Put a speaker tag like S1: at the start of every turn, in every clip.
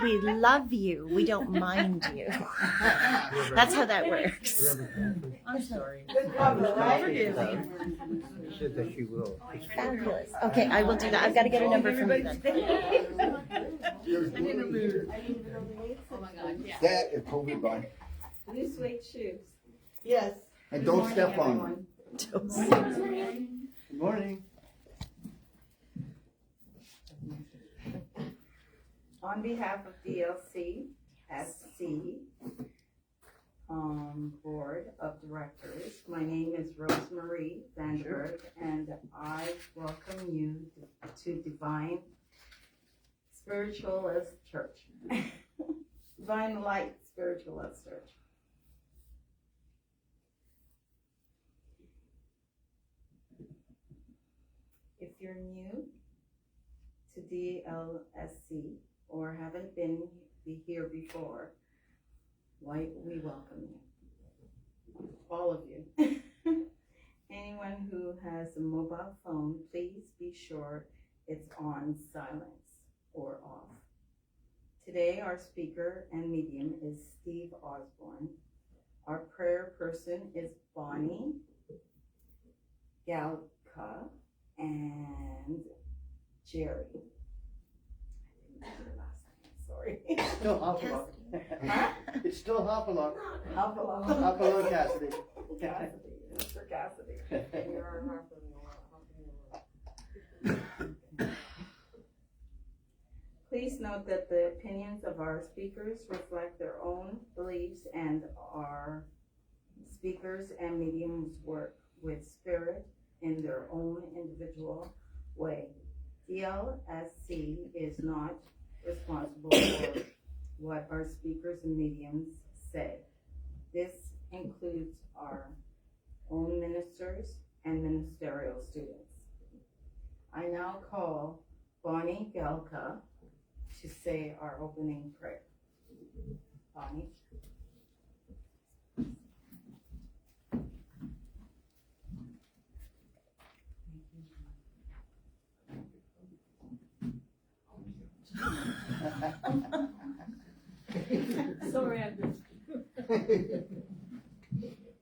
S1: We love you. We don't mind you. That's how that works.
S2: I'm sorry.
S3: Good cover, right?
S2: Forgive me.
S4: She said that she will.
S1: Fabulous. Okay, I will do that. I've got to get a number from you then.
S2: I'm in a mood.
S5: Oh my God, yeah.
S6: That is COVID by.
S5: New suede shoes.
S3: Yes.
S6: And don't step on them.
S4: Good morning.
S5: On behalf of DLC SC Board of Directors, my name is Rosemarie Vandenberg, and I welcome you to Divine Spiritualist Church. Divine Light Spiritualist Church. If you're new to DLSC or haven't been here before, we welcome you. All of you. Anyone who has a mobile phone, please be sure it's on silence or off. Today, our speaker and medium is Steve Osborne. Our prayer person is Bonnie Galka and Jerry. I didn't know your last name, sorry.
S4: Still Hopalong.
S5: Huh?
S4: It's still Hopalong.
S5: Hopalong.
S4: Hopalong Cassidy.
S5: Cassidy, Mr. Cassidy. Please note that the opinions of our speakers reflect their own beliefs and our speakers and mediums work with spirit in their own individual way. DLSC is not responsible for what our speakers and mediums say. This includes our own ministers and ministerial students. I now call Bonnie Galka to say our opening prayer. Bonnie.
S7: Sorry, I'm just.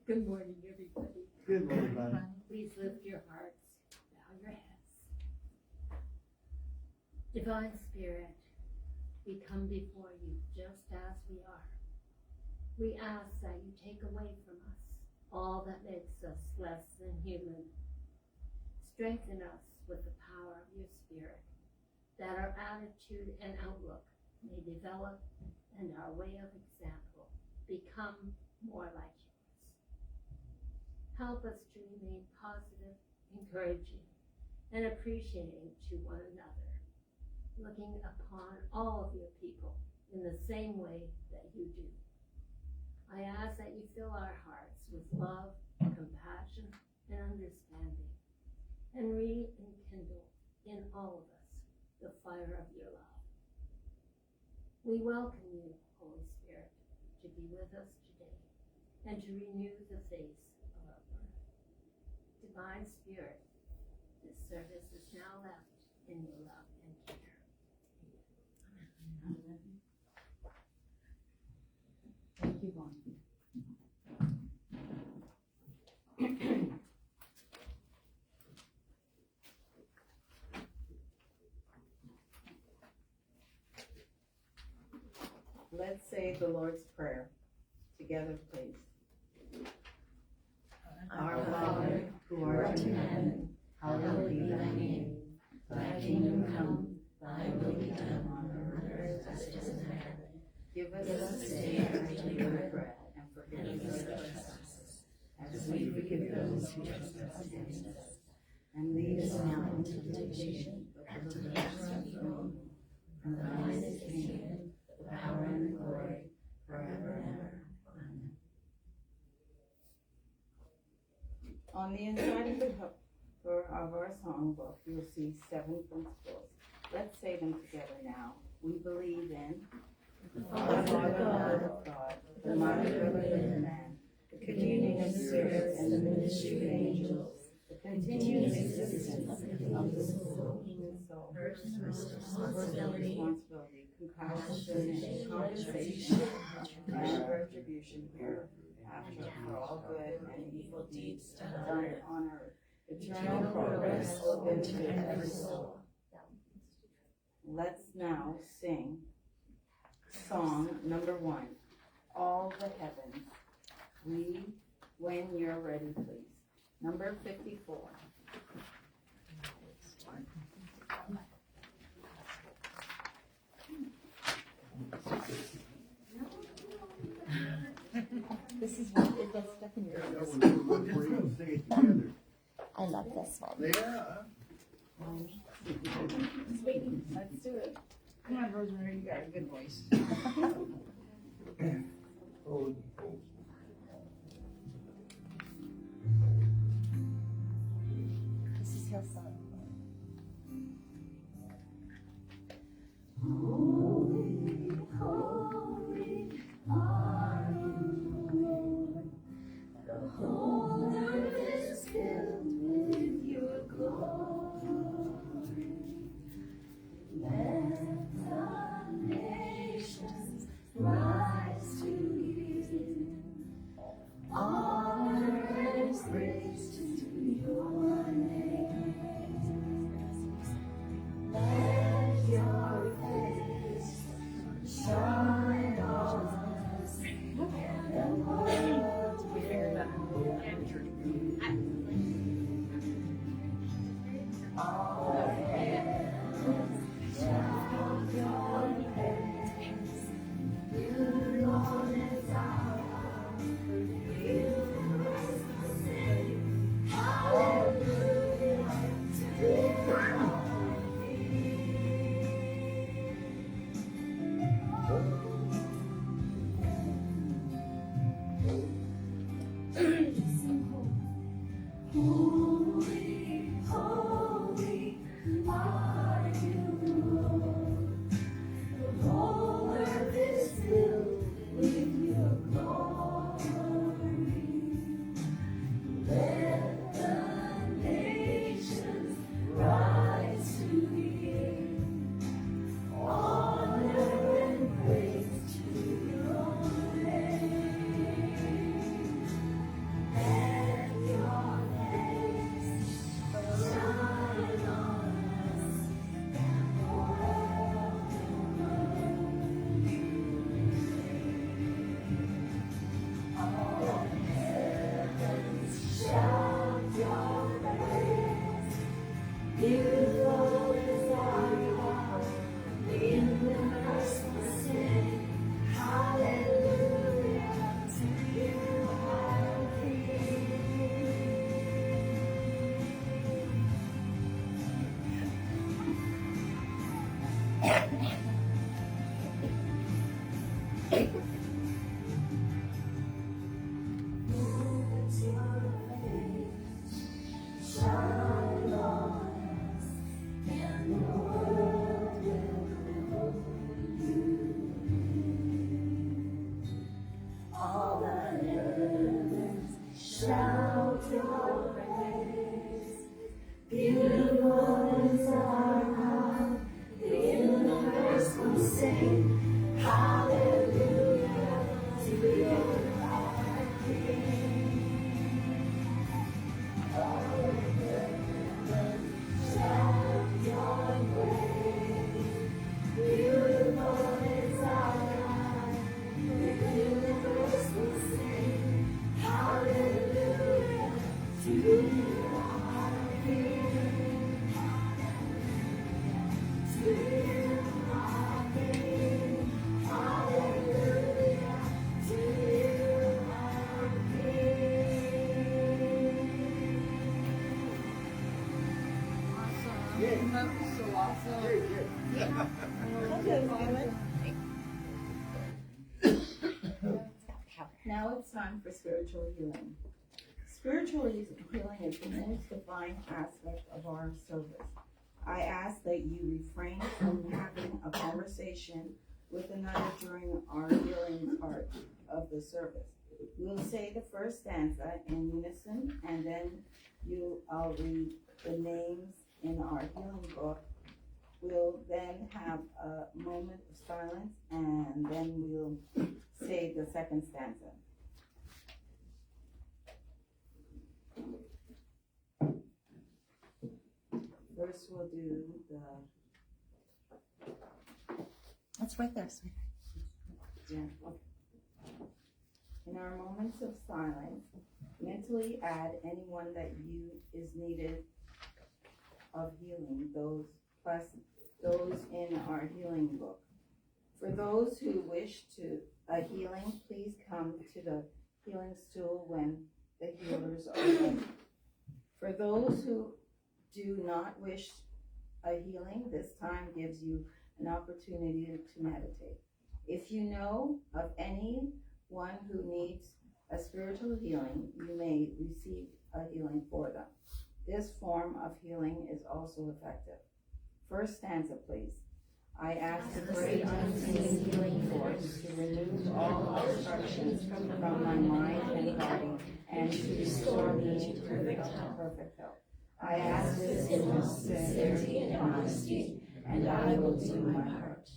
S7: Good morning, everybody.
S4: Good morning, Bonnie.
S7: Please lift your hearts, bow your heads. Divine Spirit, we come before you just as we are. We ask that you take away from us all that makes us less than human. Strengthen us with the power of your Spirit, that our attitude and outlook may develop and our way of example become more like yours. Help us to remain positive, encouraging, and appreciating to one another, looking upon all of your people in the same way that you do. I ask that you fill our hearts with love, compassion, and understanding, and rekindle in all of us the fire of your love. We welcome you, Holy Spirit, to be with us today and to renew the face of our birth. Divine Spirit, this service is now left in your love and care. Amen.
S5: Thank you, Bonnie. Let's say the Lord's Prayer together, please. Our Father, who art in heaven, hallowed be thy name. Thy kingdom come, thy will be done on earth as it is in heaven. Give us this day our daily bread, and forgive us our trespasses, as we forgive those who trespass against us. And lead us not into temptation, but deliver us from evil. For thine is the kingdom, the power, and the glory, forever and ever. Amen. On the inside of the cover of our songbook, you'll see 7 principles. Let's say them together now. We believe in the Father, God of God, the motherhood of man, the communion of spirits and the ministry of angels, the continuous existence of the soul, human soul, responsibility, compassion, compensation, and retribution hereafter for all good and evil deeds done on earth. Eternal progress open to every soul. Let's now sing song number 1, All the Heavens. When you're ready, please. Number 54.
S1: This is what it gets stuck in your
S6: That
S1: ears.
S6: one, we're gonna sing it together.
S1: I love this one.
S6: Yeah.
S2: Let's do it. Come on, Rosemary, you got a good voice.
S6: Oh,
S1: This is your song.
S2: That was so awesome.
S5: Now it's time for spiritual healing. Spiritual healing is the most divine aspect of our service. I ask that you refrain from having a conversation with another during our healing part of the service. We'll say the first stanza in unison, and then I'll read the names in our healing book We'll then have a moment of silence, and then we'll say the second stanza. First, we'll do the
S1: That's right there, sweetheart.
S5: In our moments of silence, mentally add anyone that you is needed of healing, those plus those in our healing book. For those who wish to a healing, please come to the healing stool when the healers are ready. For those who do not wish a healing, this time gives you an opportunity to meditate. If you know of anyone who needs a spiritual healing, you may receive a healing for them. This form of healing is also effective. First stanza, please. I ask the great unseen healing force to remove all obstructions from my mind and body and to restore me to perfect health. I ask this in sincerity and honesty, and I will do my part.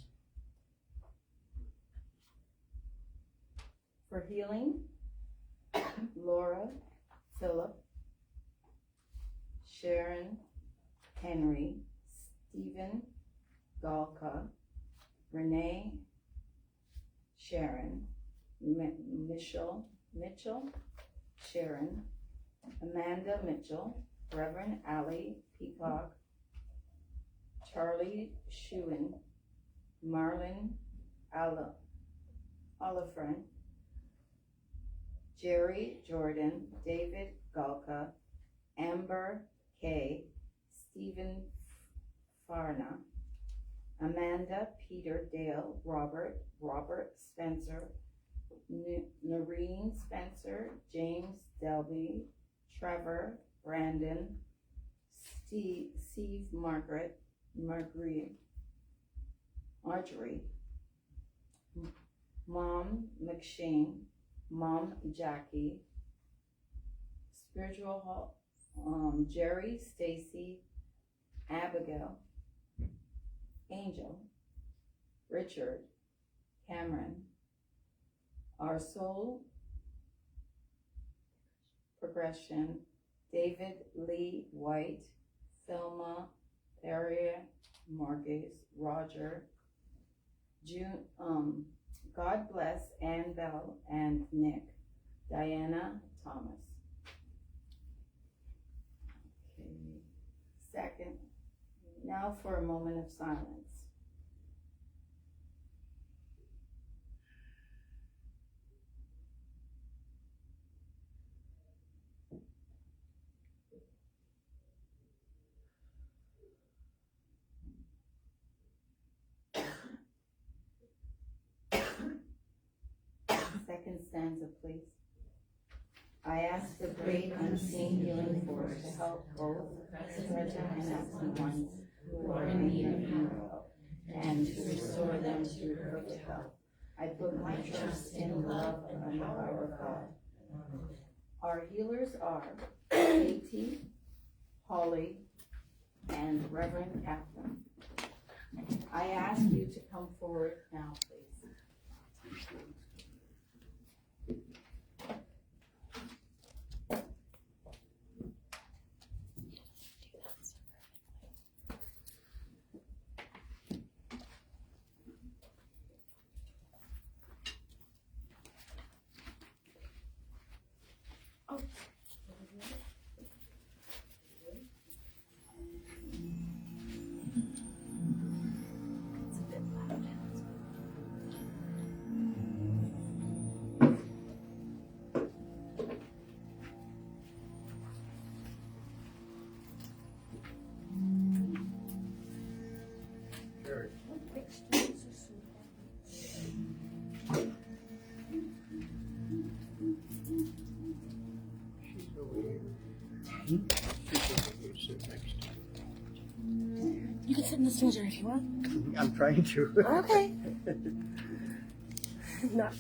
S5: For healing, Laura, Philip, Sharon, Henry, Stephen, Galka, Renee, Sharon, Mitchell, Sharon, Amanda Mitchell, Reverend Ali Peacock, Charlie Schuin, Marlon Olafren, Jerry Jordan, David Galka, Amber Kay, Stephen Farna, Amanda, Peter, Dale, Robert Spencer, Noreen Spencer, James Delby, Trevor, Brandon, Steve Marjorie, Mom McShane, Mom Jackie, Spiritual Jerry, Stacy, Abigail, Angel, Richard, Cameron, Our Soul Progression, David Lee White, Thelma, Peria, Marcus, Roger, June, God bless Ann Bell and Nick, Diana Thomas. Okay. Second, now for a moment of silence. Second stanza, please. I ask the great unseen healing force to help both present and absent ones who are in need of healing and to restore them to perfect health. I put my trust in the love and the power of God. Our healers are Katie, Holly, and Reverend Catherine. I ask you to come forward now, please.
S6: She's over here. She's over here, sit next to
S1: You can sit in the stranger if you want.
S4: me. I'm trying to.
S1: Okay. Not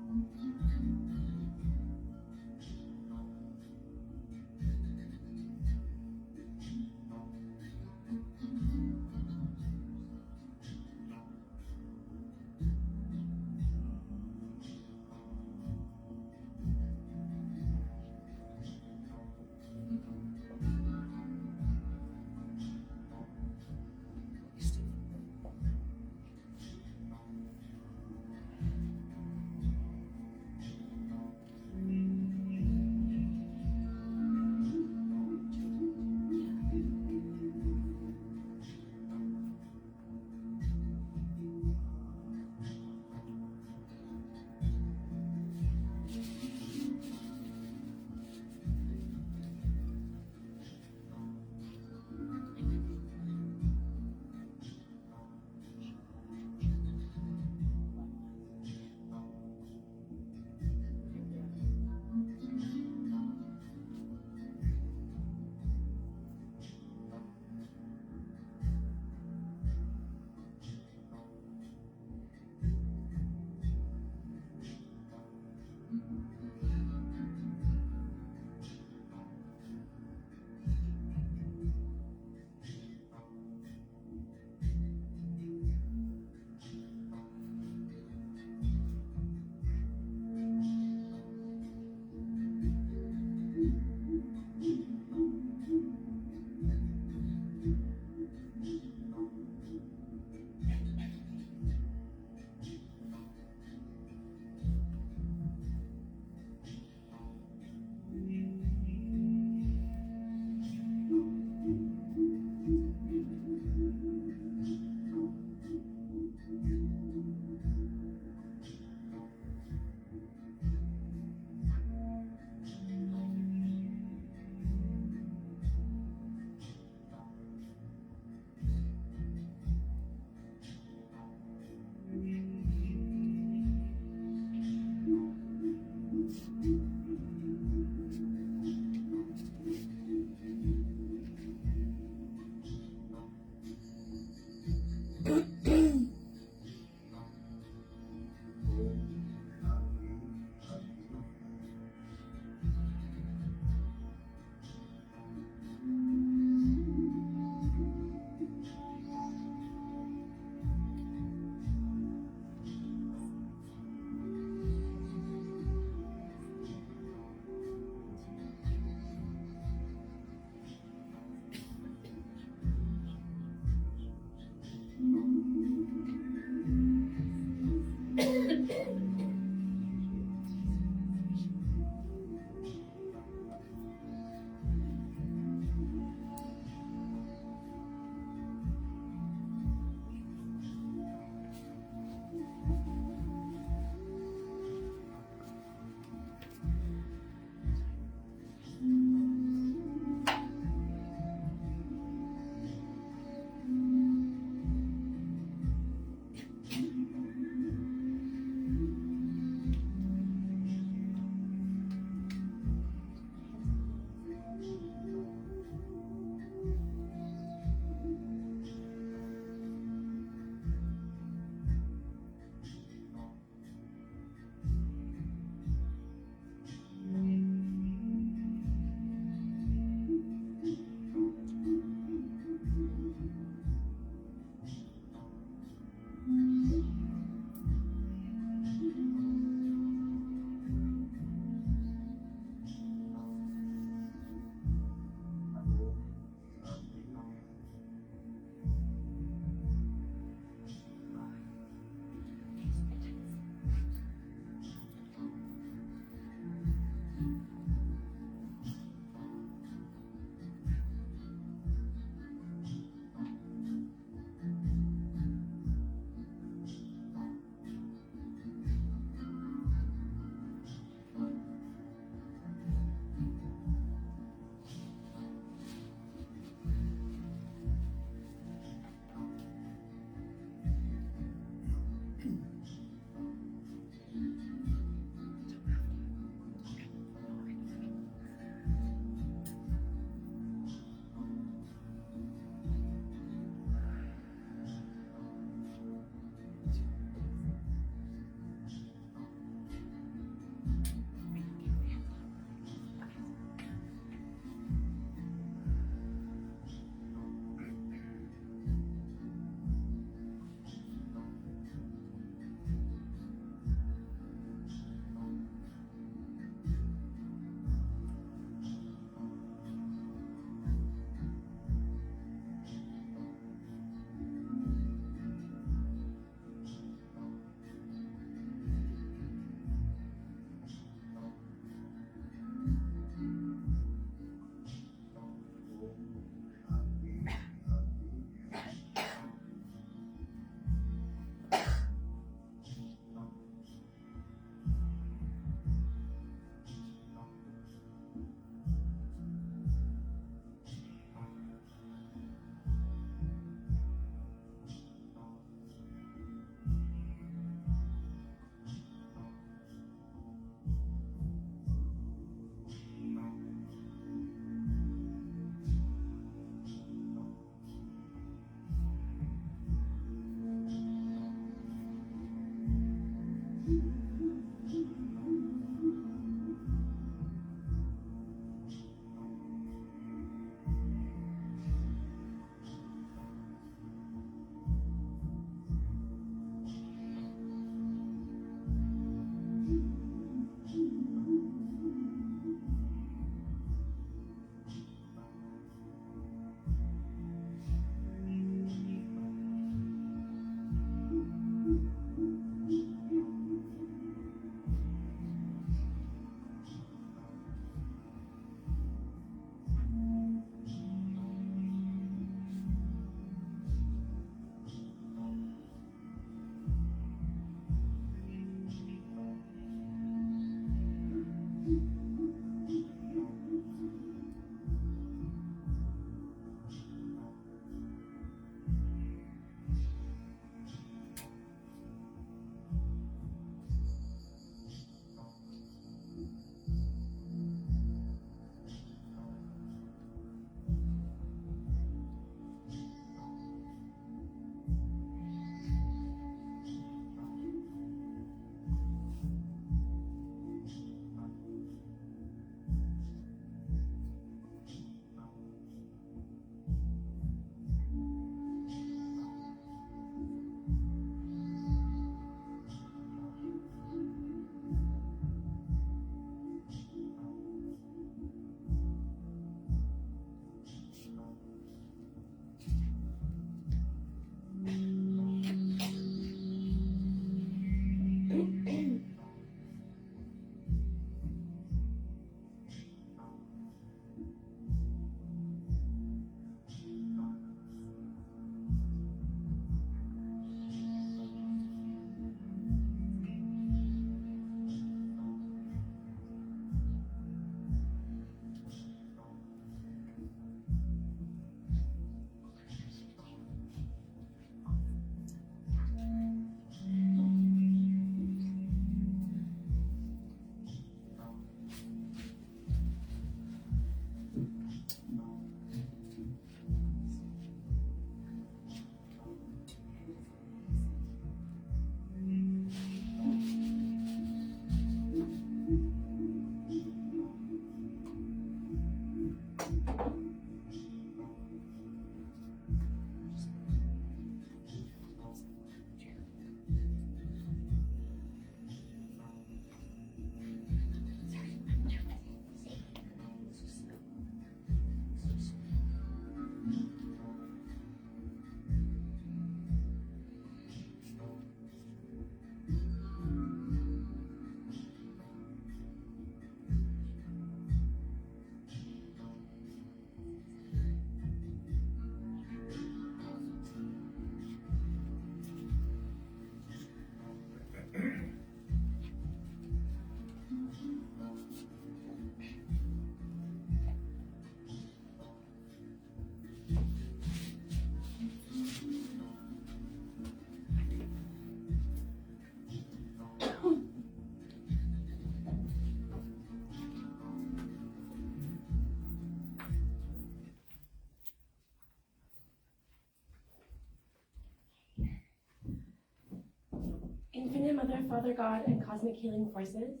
S2: Mother, Father God, and cosmic healing forces,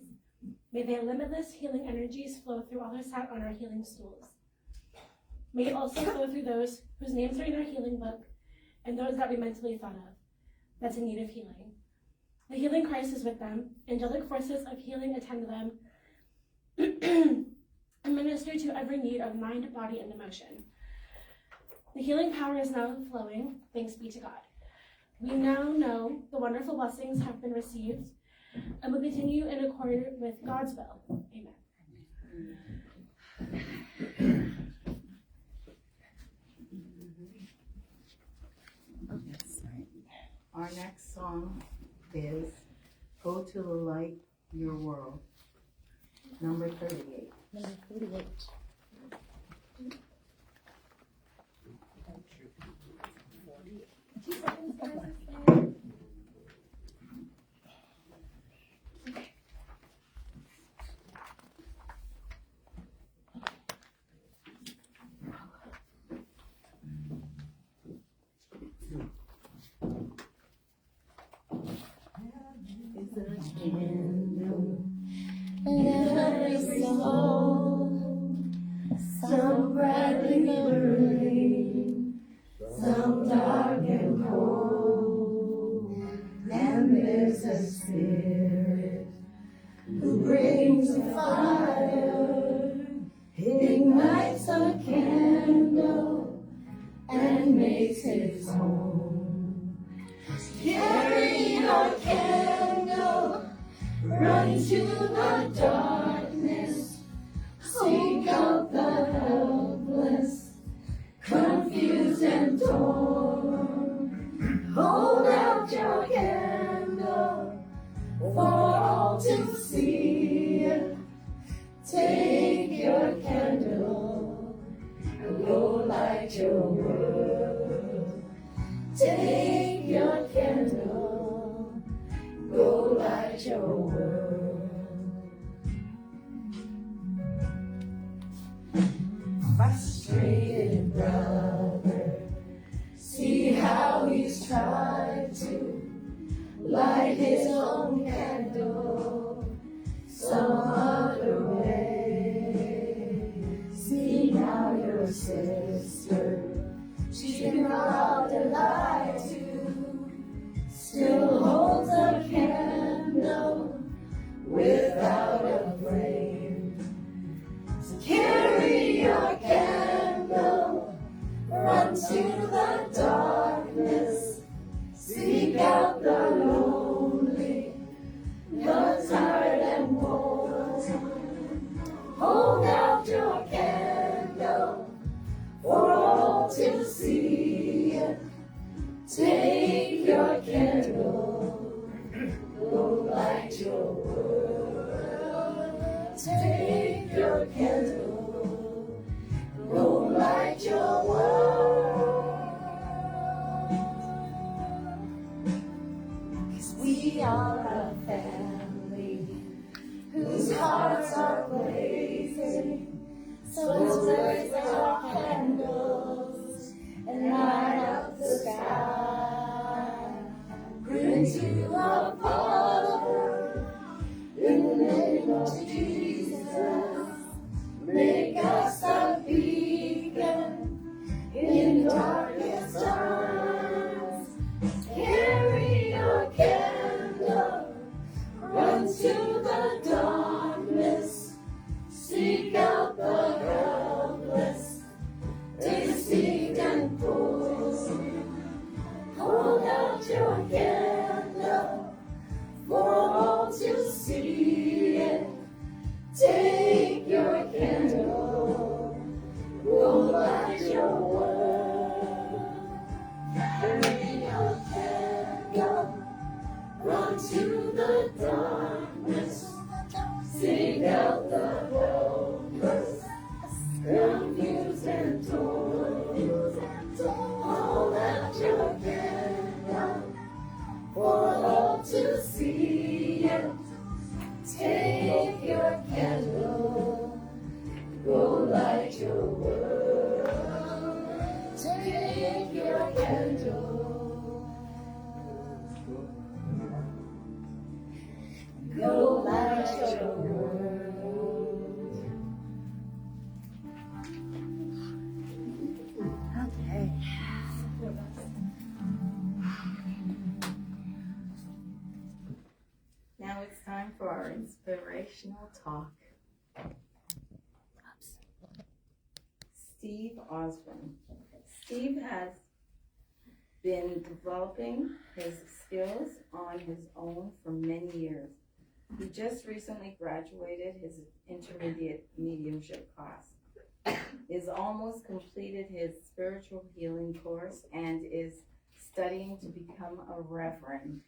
S2: may their limitless healing energies flow through all who sat on our healing stools. May it also flow through those whose names are in our healing book and those that we mentally thought of, that's in need of healing. The healing Christ is with them. Angelic forces of healing attend them and minister to every need of mind, body, and emotion. The healing power is now flowing, thanks be to God. We now know the wonderful blessings have been received and will continue in accord with God's will. Amen.
S5: Our next song is Go to the Light Your World, number 38.
S1: Number 38.
S8: Some brightly burning, some dark and cold, and there's a spirit who brings a fire, ignites a candle, and makes his home. Carry your candle, run to the darkness, seek out the helpless, confused and torn. Hold out your candle for all to see. Take your candle and go light your world. Take your candle, go light your world. Frustrated brother, see how he's tried to light his own candle some other way. See now your sister, she's been out and lied to, still holds a candle without a flame. Carry your candle, run to the darkness, seek out the lonely, the tired and worn. Hold out your candle for all to see. Take your candle, go light your world. Take your candle, go light your world. 'Cause we are a family whose hearts are blazing, so let's raise our candles and light up the sky. Bring to our Father in the name of Jesus. Make us a beacon in darkest times. Carry your candle, run to the darkness, seek out the helpless, deceived and poor. Hold out your candle for all to see it. Take your candle, go light your world. Carry your candle, run to the darkness, seek out the helpless, confused and torn. Hold out your candle for all to see it. Take your candle, go light your world. Take your candle.
S5: Inspirational talk. Steve Osborne. Steve has been developing his skills on his own for many years. He just recently graduated his intermediate mediumship class, is almost completed his spiritual healing course, and is studying to become a reverend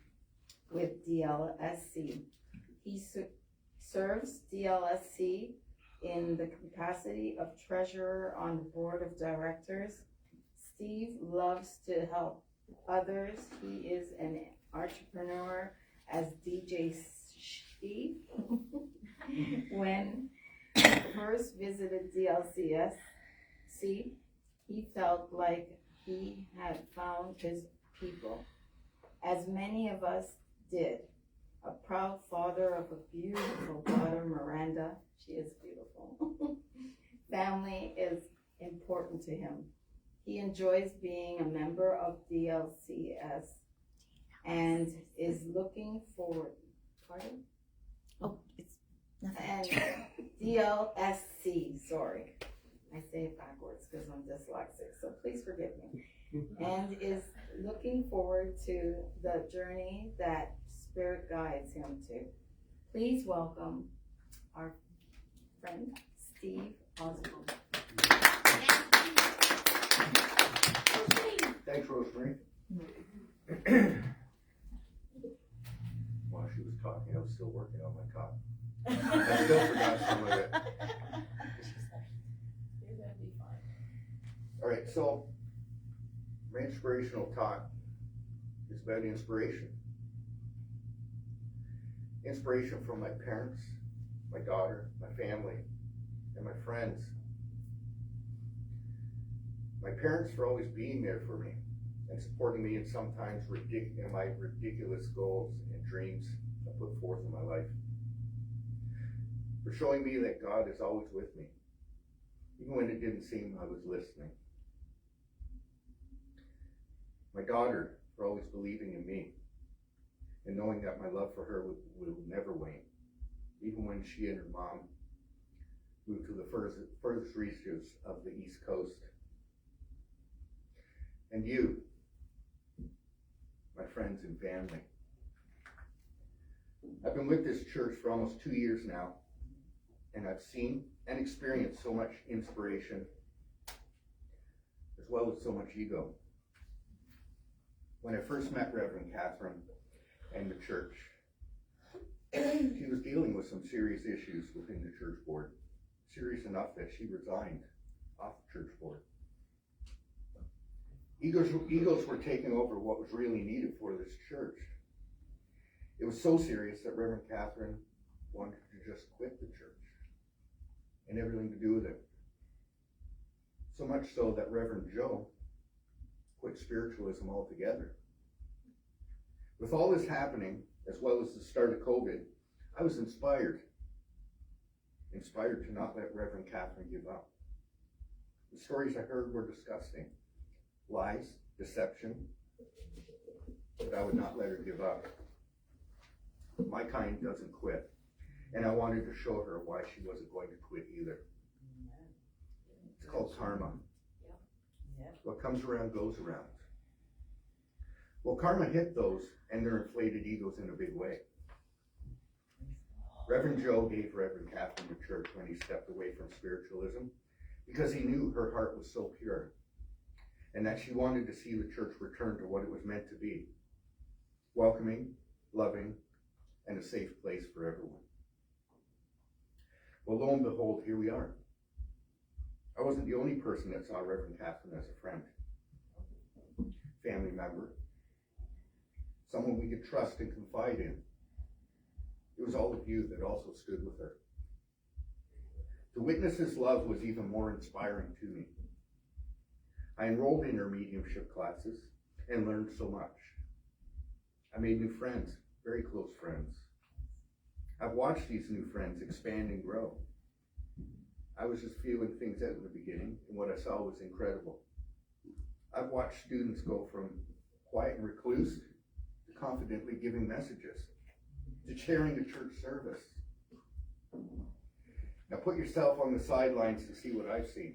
S5: with DLSC. He serves DLSC in the capacity of treasurer on the board of directors. Steve loves to help others. He is an entrepreneur as DJ Steve. When he first visited DLCS, he felt like he had found his people, as many of us did. A proud father of a beautiful daughter, Miranda. She is beautiful. Family is important to him. He enjoys being a member of DLCS and is looking forward. Pardon?
S1: Oh, it's nothing.
S5: And DLSC, sorry. I say it backwards because I'm dyslexic, so please forgive me. And is looking forward to the journey that Spirit guides him to. Please welcome our friend, Steve Osborne.
S6: Thanks, Rosemary. While she was talking, I was still working on my talk. I still forgot some of it. All right, so my inspirational talk is about inspiration. Inspiration from my parents, my daughter, my family, and my friends. My parents for always being there for me and supporting me in sometimes in my ridiculous goals and dreams I put forth in my life. For showing me that God is always with me, even when it didn't seem I was listening. My daughter for always believing in me and knowing that my love for her will never wane, even when she and her mom moved to the furthest reaches of the East Coast. And you, my friends and family. I've been with this church for almost 2 years now, and I've seen and experienced so much inspiration, as well as so much ego. When I first met Reverend Catherine and the church, she was dealing with some serious issues within the church board, serious enough that she resigned off the church board. Egos were taking over what was really needed for this church. It was so serious that Reverend Catherine wanted to just quit the church and everything to do with it. So much so that Reverend Joe quit spiritualism altogether. With all this happening, as well as the start of COVID, I was inspired to not let Reverend Catherine give up. The stories I heard were disgusting. Lies, deception, but I would not let her give up. My kind doesn't quit, and I wanted to show her why she wasn't going to quit either. It's called karma. What comes around goes around. Well, karma hit those and their inflated egos in a big way. Reverend Joe gave Reverend Catherine the church when he stepped away from spiritualism because he knew her heart was so pure, and that she wanted to see the church return to what it was meant to be, welcoming, loving, and a safe place for everyone. Well, lo and behold, here we are. I wasn't the only person that saw Reverend Catherine as a friend, family member, someone we could trust and confide in. It was all of you that also stood with her. To witness his love was even more inspiring to me. I enrolled in her mediumship classes and learned so much. I made new friends, very close friends. I've watched these new friends expand and grow. I was just feeling things out in the beginning, and what I saw was incredible. I've watched students go from quiet and recluse to confidently giving messages, to chairing a church service. put yourself on the sidelines to see what I've seen.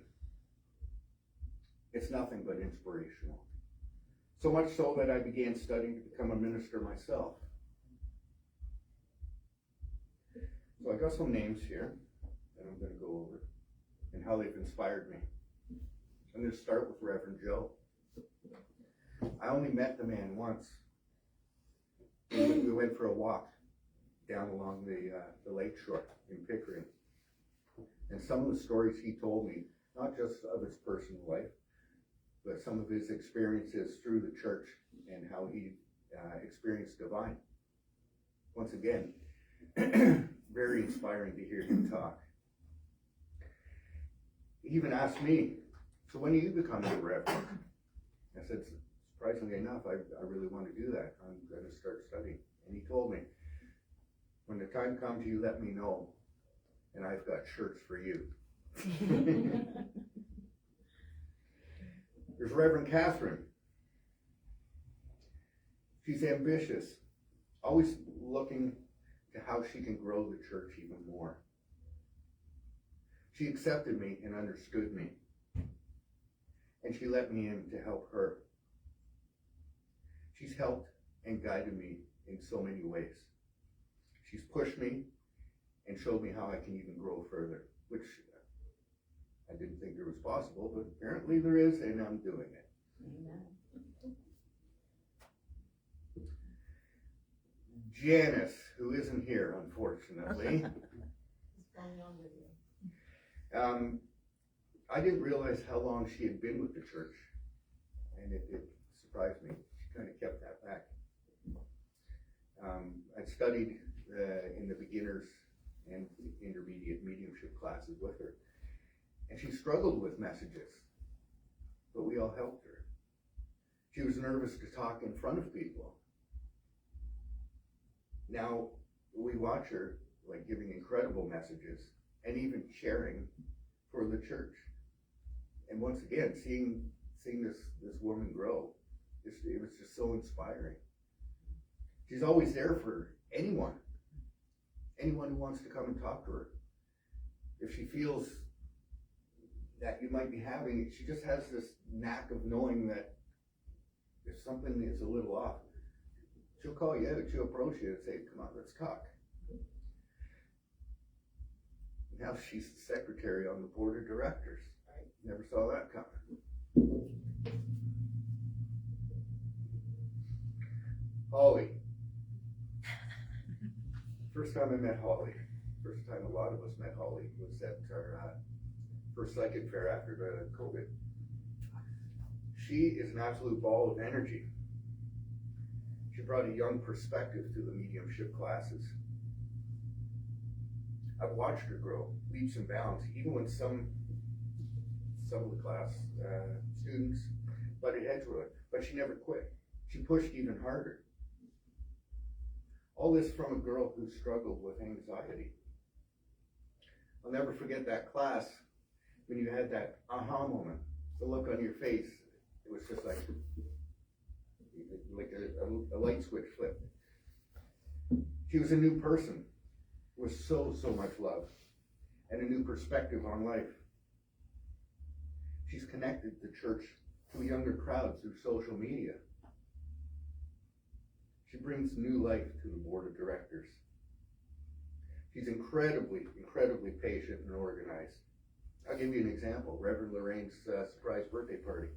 S6: It's nothing but inspirational. So much so that I began studying to become a minister myself. So I got some names here that I'm going to go over and how they've inspired me. I'm going to start with Reverend Joe. I only met the man once. We went for a walk down along the lake shore in Pickering. And some of the stories he told me, not just of his personal life, but some of his experiences through the church and how he experienced divine. Once again, very inspiring to hear him talk. He even asked me, so when do you become a reverend? I said, surprisingly enough, I really want to do that. I'm going to start studying. And he told me, when the time comes, you let me know, and I've got shirts for you. There's Reverend Catherine. She's ambitious, always looking to how she can grow the church even more. She accepted me and understood me, and she let me in to help her. She's helped and guided me in so many ways. She's pushed me and showed me how I can even grow further, which I didn't think there was possible, but apparently there is, and I'm doing it.
S3: Amen.
S6: Janice, who isn't here, unfortunately.
S3: What's going on with you?
S6: I didn't realize how long she had been with the church, and it surprised me. She kind of kept that back. I studied in the beginners and intermediate mediumship classes with her, and she struggled with messages, but we all helped her. She was nervous to talk in front of people. Now we watch her like giving incredible messages and even sharing for the church. And once again, seeing this woman grow, it was just so inspiring. She's always there for anyone who wants to come and talk to her. If she feels that you might be having it, she just has this knack of knowing that if something is a little off, she'll call you out, she'll approach you and say, come on, let's talk. Now she's the secretary on the board of directors. I never saw that coming. Holly. First time I met Holly, first time a lot of us met Holly was at our first psychic fair after the COVID. She is an absolute ball of energy. She brought a young perspective to the mediumship classes. I've watched her grow leaps and bounds, even when some of the class students butted heads with her, but she never quit. She pushed even harder. All this from a girl who struggled with anxiety. I'll never forget that class when you had that aha moment, the look on your face. It was just like a light switch flipped. She was a new person with so much love and a new perspective on life. She's connected the church to a younger crowd through social media. She brings new life to the board of directors. She's incredibly patient and organized. I'll give you an example. Reverend Lorraine's surprise birthday party.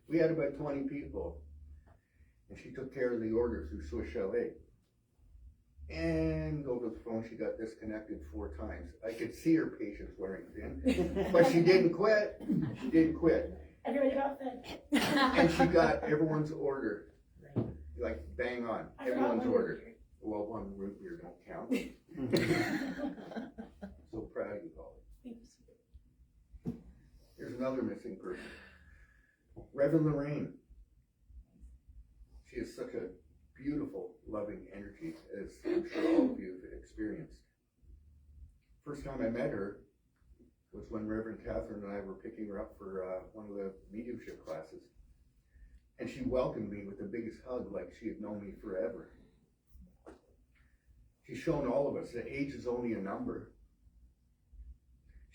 S6: We had about 20 people, and she took care of the order through Swiss Chalet. And over the phone, she got disconnected 4 times. I could see her patience wearing thin, but she didn't quit. She didn't quit.
S2: Everybody got fed.
S6: And she got everyone's order, like bang on, everyone's order. Well, one root beer don't count. So proud of you, Holly. Here's another missing person. Reverend Lorraine. She has such a beautiful, loving energy, as I'm sure all of you have experienced. First time I met her was when Reverend Catherine and I were picking her up for one of the mediumship classes. And she welcomed me with the biggest hug, like she had known me forever. She's shown all of us that age is only a number.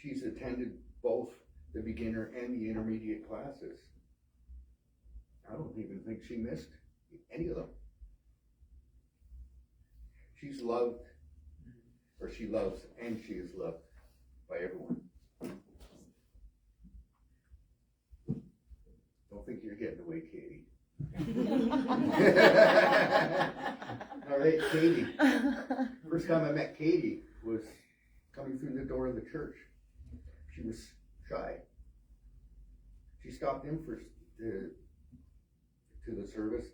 S6: She's attended both the beginner and the intermediate classes. I don't even think she missed any of them. She's loved, or she loves, and she is loved by everyone. Don't think you're getting away, Katie. All right, Katie. First time I met Katie was coming through the door of the church. She was shy. She stopped in to the service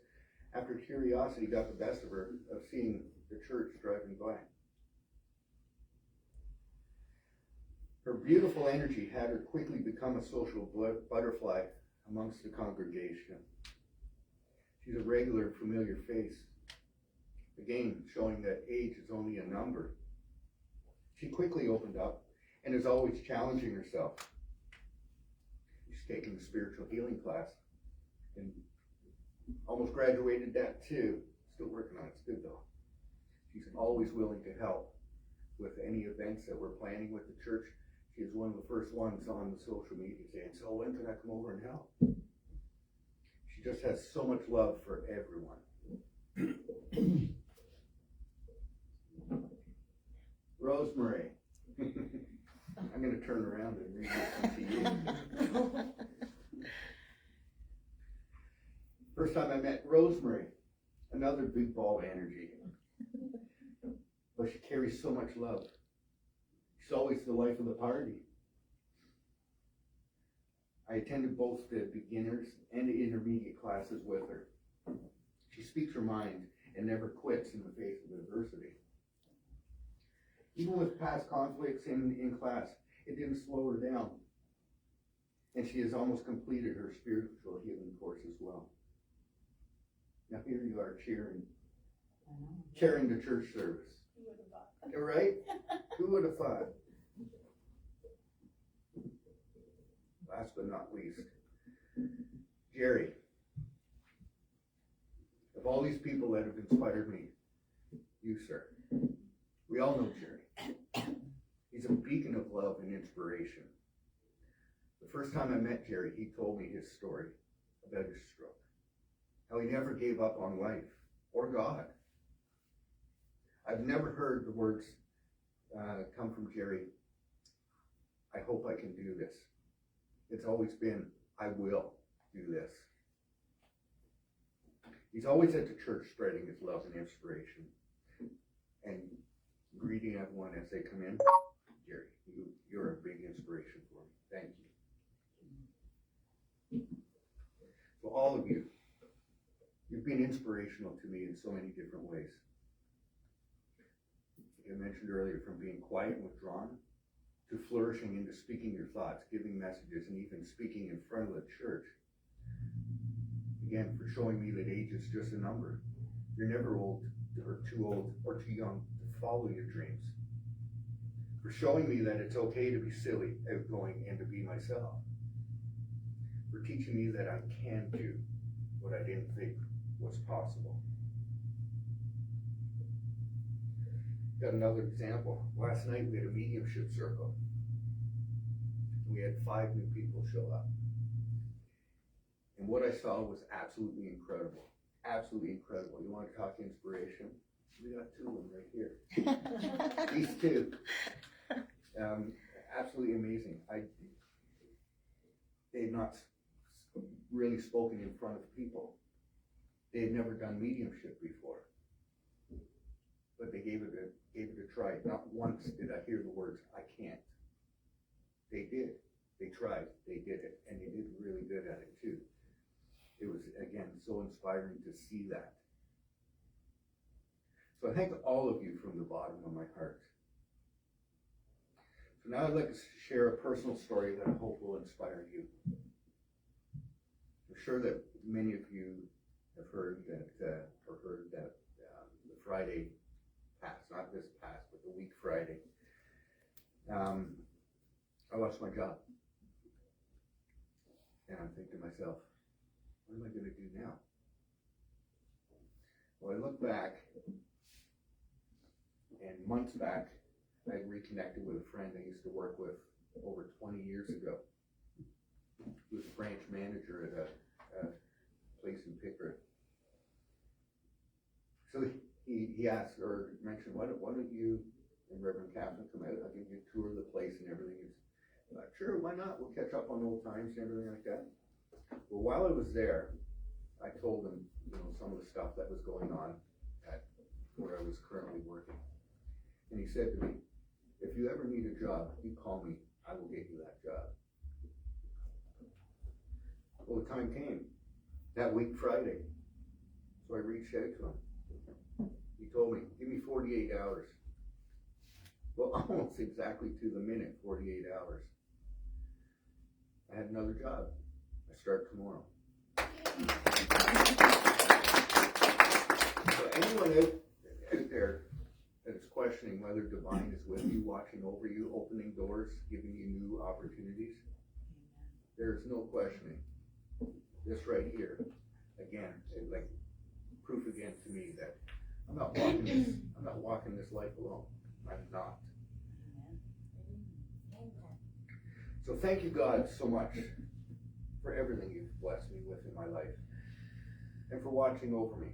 S6: after curiosity got the best of her of seeing the church driving by. Her beautiful energy had her quickly become a social butterfly amongst the congregation. She's a regular, familiar face, again showing that age is only a number. She quickly opened up and is always challenging herself. She's taking the spiritual healing class and almost graduated that too. Still working on it. It's good though. She's always willing to help with any events that we're planning with the church. She is one of the first ones on the social media saying, so when can I come over and help? She just has so much love for everyone. Rosemary. I'm going to turn around and read this to you. First time I met Rosemary, another big ball of energy. But she carries so much love. She's always the life of the party. I attended both the beginners and the intermediate classes with her. She speaks her mind and never quits in the face of adversity. Even with past conflicts in class, it didn't slow her down. And she has almost completed her spiritual healing course as well. Now here you are chairing the church service.
S2: Who would have thought?
S6: Right? Who would have thought? Last but not least, Jerry. Of all these people that have inspired me, you, sir. We all know Jerry. He's a beacon of love and inspiration. The first time I met Jerry, he told me his story about his stroke. How he never gave up on life or God. I've never heard the words come from Jerry, I hope I can do this. It's always been, I will do this. He's always at the church spreading his love and inspiration and greeting everyone as they come in. Jerry, you're a big inspiration for me. Thank you. So all of you, you've been inspirational to me in so many different ways. Like I mentioned earlier, from being quiet and withdrawn to flourishing into speaking your thoughts, giving messages, and even speaking in front of the church. Again, for showing me that age is just a number. You're never old or too young to follow your dreams. For showing me that it's okay to be silly, outgoing, and to be myself. For teaching me that I can do what I didn't think was possible. Got another example. Last night we had a mediumship circle. We had 5 new people show up. And what I saw was absolutely incredible. Absolutely incredible. You want to talk inspiration? We got 2 of them right here. These 2. Absolutely amazing. They had not really spoken in front of people. They had never done mediumship before. But they gave it a try. Not once did I hear the words, I can't. They did. They tried. They did it. And they did really good at it too. It was, again, so inspiring to see that. So I thank all of you from the bottom of my heart. So now I'd like to share a personal story that I hope will inspire you. I'm sure that many of you have heard that the Friday past, not this past, but the week Friday, I lost my job. And I'm thinking to myself, what am I going to do now? Well, I look back, and months back, I reconnected with a friend I used to work with over 20 years ago. He was a branch manager at a place in Pickering. So he asked or mentioned, why don't you and Reverend Catherine come out? I'll give you a tour of the place and everything. He's like, sure, why not? We'll catch up on old times and everything like that. Well, while I was there, I told him, some of the stuff that was going on at where I was currently working. And he said to me, if you ever need a job, you call me, I will get you that job. Well, the time came, that week Friday. So I reached out to him. He told me, give me 48 hours. Well, almost exactly to the minute, 48 hours. I had another job. I start tomorrow. So anyone out there that is questioning whether divine is with you, watching over you, opening doors, giving you new opportunities, there's no questioning. This right here, again, it's like proof again to me that I'm not walking this life alone. I'm not. So thank you, God, so much for everything you've blessed me with in my life and for watching over me.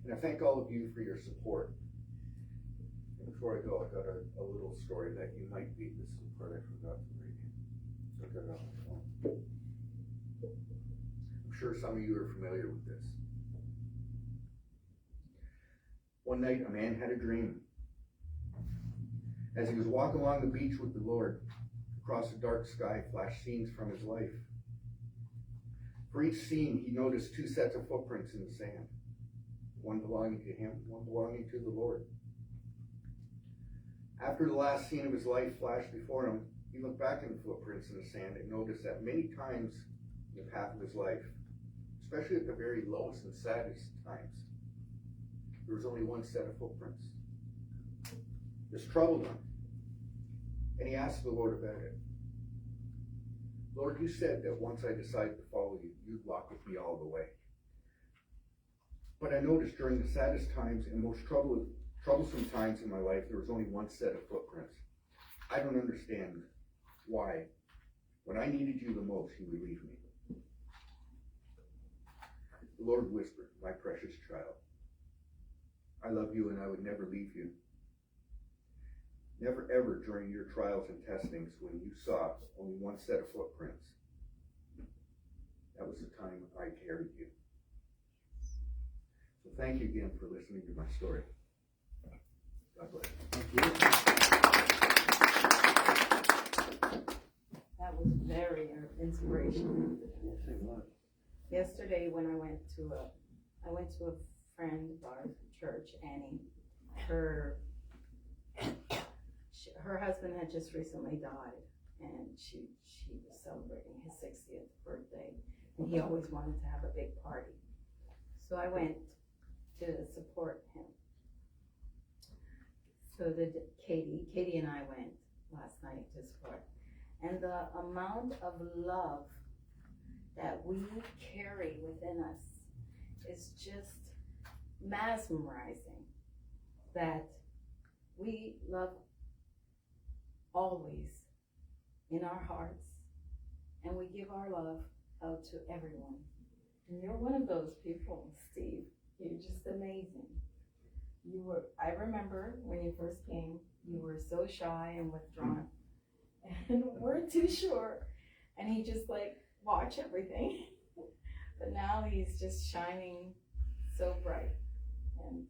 S6: And I thank all of you for your support. And before I go, I got a little story that you might be. This is the part I forgot to read. So I got it on my phone. I'm sure some of you are familiar with this. One night, a man had a dream. As he was walking along the beach with the Lord, across a dark sky flashed scenes from his life. For each scene, he noticed two sets of footprints in the sand, one belonging to him, one belonging to the Lord. After the last scene of his life flashed before him, he looked back at the footprints in the sand and noticed that many times in the path of his life, especially at the very lowest and saddest times, there was only one set of footprints. This troubled him, and he asked the Lord about it. Lord, you said that once I decided to follow you, you'd walk with me all the way. But I noticed during the saddest times and most troublesome times in my life, there was only one set of footprints. I don't understand why, when I needed you the most, you would leave me. The Lord whispered, my precious child, I love you and I would never leave you. Never ever during your trials and testings when you saw only one set of footprints. That was the time I carried you. So thank you again for listening to my story. God bless.
S4: Thank you.
S5: That was very inspirational. Yesterday when I went to a friend of ours at church, Annie, her husband had just recently died, and she was celebrating his 60th birthday, and he always wanted to have a big party. So I went to support him. So Katie and I went last night to support, and the amount of love that we carry within us is just mesmerizing. That we love always in our hearts, and we give our love out to everyone. And you're one of those people, Steve. You're just amazing. I remember when you first came, you were so shy and withdrawn and weren't too sure, and he just watch everything. But now he's just shining so bright, and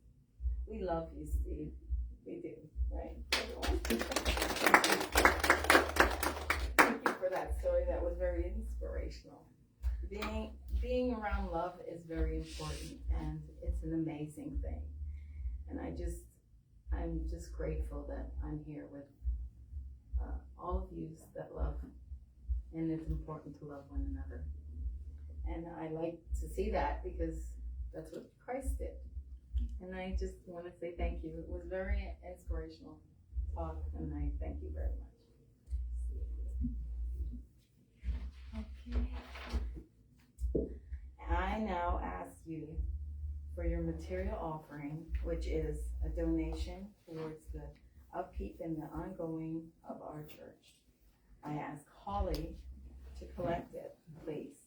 S5: we love you, Steve. We do, right? Everyone. Thank you for that story. That was very inspirational. Being around love is very important, and it's an amazing thing. And I'm just grateful that I'm here with all of you that love, and it's important to love one another. And I like to see that because that's what Christ did. And I just want to say thank you. It was very inspirational talk, and I thank you very much. Okay. I now ask you for your material offering, which is a donation towards the upkeep and the ongoing of our church. I ask Holly to collect it, please.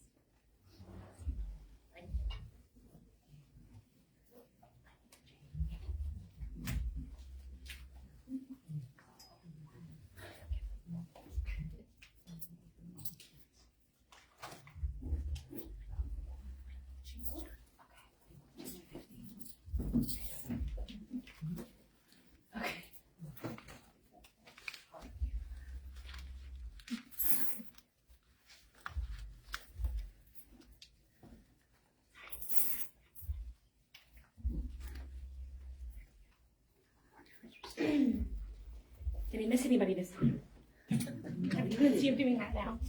S2: Did we miss anybody this time? I'm going to see him doing that now.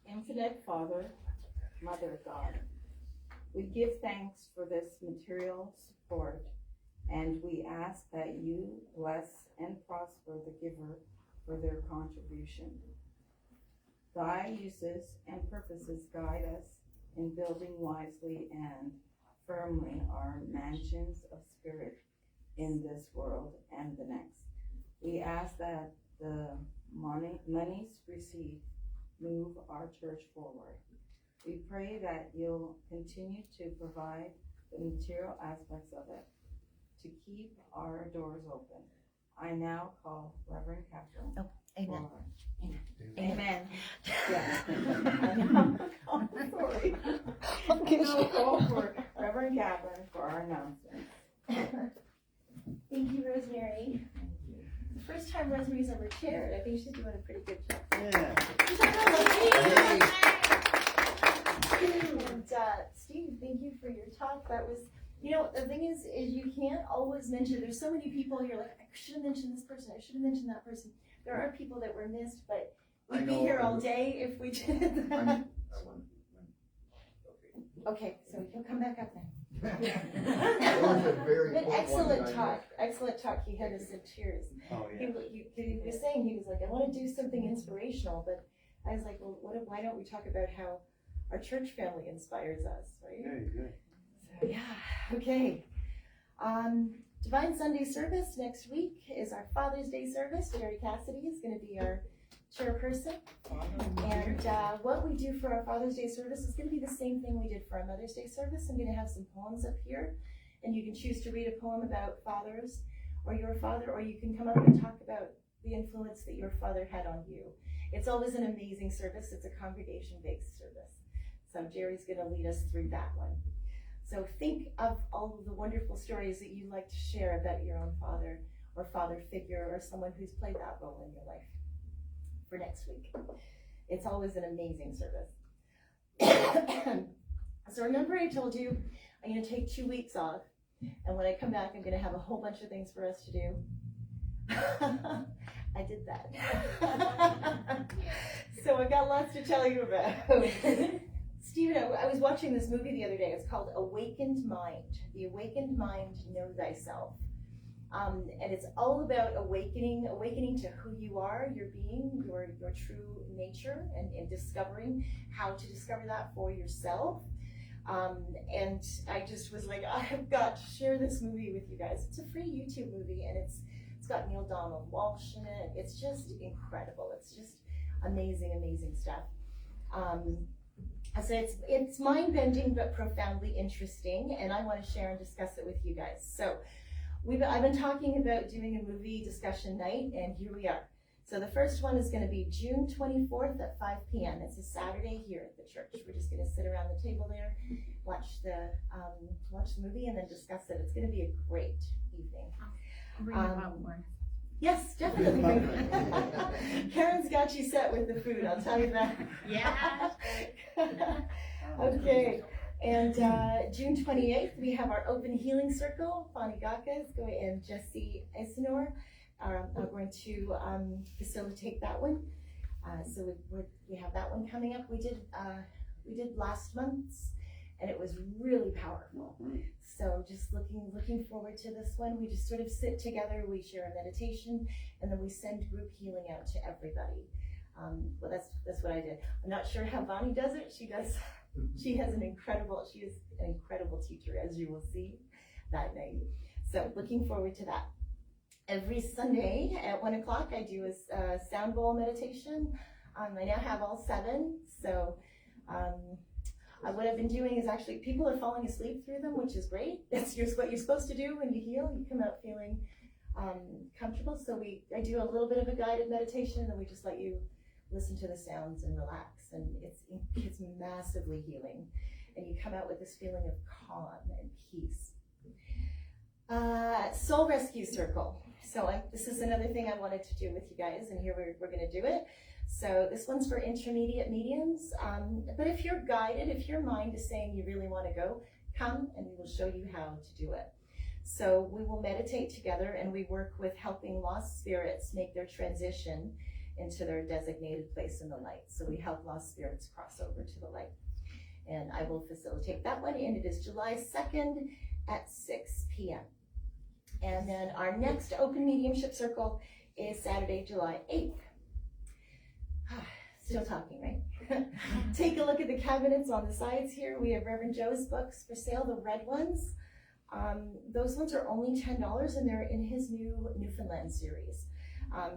S5: Infinite Father, Mother God, we give thanks for this material support, and we ask that you bless and prosper the giver for their contribution. Thy uses and purposes guide us in building wisely and firmly our mansions of spirit in this world and the next. We ask that the monies received move our church forward. We pray that you'll continue to provide the material aspects of it to keep our doors open. I now call Reverend Catherine.
S1: Oh, amen.
S5: Amen. Yeah. Sorry. Now call for Reverend Catherine for our announcements.
S1: Thank you, Rosemary. The first time Rosemary's ever chaired. I think she's doing a pretty good job. And Steve, thank you for your talk. That was, you know, the thing is you can't always mention, there's so many people you're like, I should have mentioned this person, I should have mentioned that person. There are people that were missed, but we'd be here all day if we did that. Okay, so he'll come back up then. But excellent talk, excellent talk. He had us in tears.
S4: Oh, yeah.
S1: He was saying, he was like, I want to do something inspirational, but I was like, well, why don't we talk about how our church family inspires us, right?
S4: Very good.
S1: So, yeah, okay. Divine Sunday service next week is our Father's Day service. Jerry Cassidy is going to be our chairperson. And what we do for our Father's Day service is going to be the same thing we did for our Mother's Day service. I'm going to have some poems up here, and you can choose to read a poem about fathers or your father, or you can come up and talk about the influence that your father had on you. It's always an amazing service. It's a congregation-based service. So Jerry's going to lead us through that one. So think of all of the wonderful stories that you'd like to share about your own father or father figure or someone who's played that role in your life for next week. It's always an amazing service. So remember I told you I'm going to take 2 weeks off, and when I come back I'm going to have a whole bunch of things for us to do. I did that. So I've got lots to tell you about. Stephen, I was watching this movie the other day. It's called Awakened Mind. The Awakened Mind, Know Thyself. And it's all about awakening to who you are, your being, your true nature, and discovering how to discover that for yourself. And I just was like, I have got to share this movie with you guys. It's a free YouTube movie, and it's got Neil Donald Walsh in it. It's just incredible. It's just amazing, amazing stuff. So it's mind-bending but profoundly interesting, and I want to share and discuss it with you guys. So I've been talking about doing a movie discussion night, and here we are. So the first one is going to be June 24th at 5 p.m. It's a Saturday here at the church. We're just going to sit around the table there, watch the movie, and then discuss it. It's going to be a great evening.
S7: Bring the popcorn.
S1: Yes, definitely. Karen's got you set with the food, I'll tell you that.
S7: Yeah.
S1: Okay, and June 28th, we have our open healing circle. Bonnie Gakas and Jesse Eisenor are going to facilitate that one. So we have that one coming up. We did last month's, and it was really powerful. So just looking forward to this one. We just sort of sit together, we share a meditation, and then we send group healing out to everybody. Well, that's what I did. I'm not sure how Bonnie does it. She is an incredible teacher, as you will see that night. So looking forward to that. Every Sunday at 1 o'clock, I do a sound bowl meditation. I now have all 7. So what I've been doing is actually, people are falling asleep through them, which is great. That's what you're supposed to do when you heal. You come out feeling comfortable. So I do a little bit of a guided meditation, and then we just let you listen to the sounds and relax. And it's massively healing. And you come out with this feeling of calm and peace. Soul Rescue Circle. So this is another thing I wanted to do with you guys, and here we're going to do it. So this one's for intermediate mediums, but if you're guided, if your mind is saying you really want to go, come and we will show you how to do it. So we will meditate together, and we work with helping lost spirits make their transition into their designated place in the light. So we help lost spirits cross over to the light. And I will facilitate that one, and it is July 2nd at 6 p.m. And then our next open mediumship circle is Saturday, July 8th. Still talking, right? Take a look at the cabinets on the sides here. We have Reverend Joe's books for sale, the red ones. Those ones are only $10, and they're in his new Newfoundland series.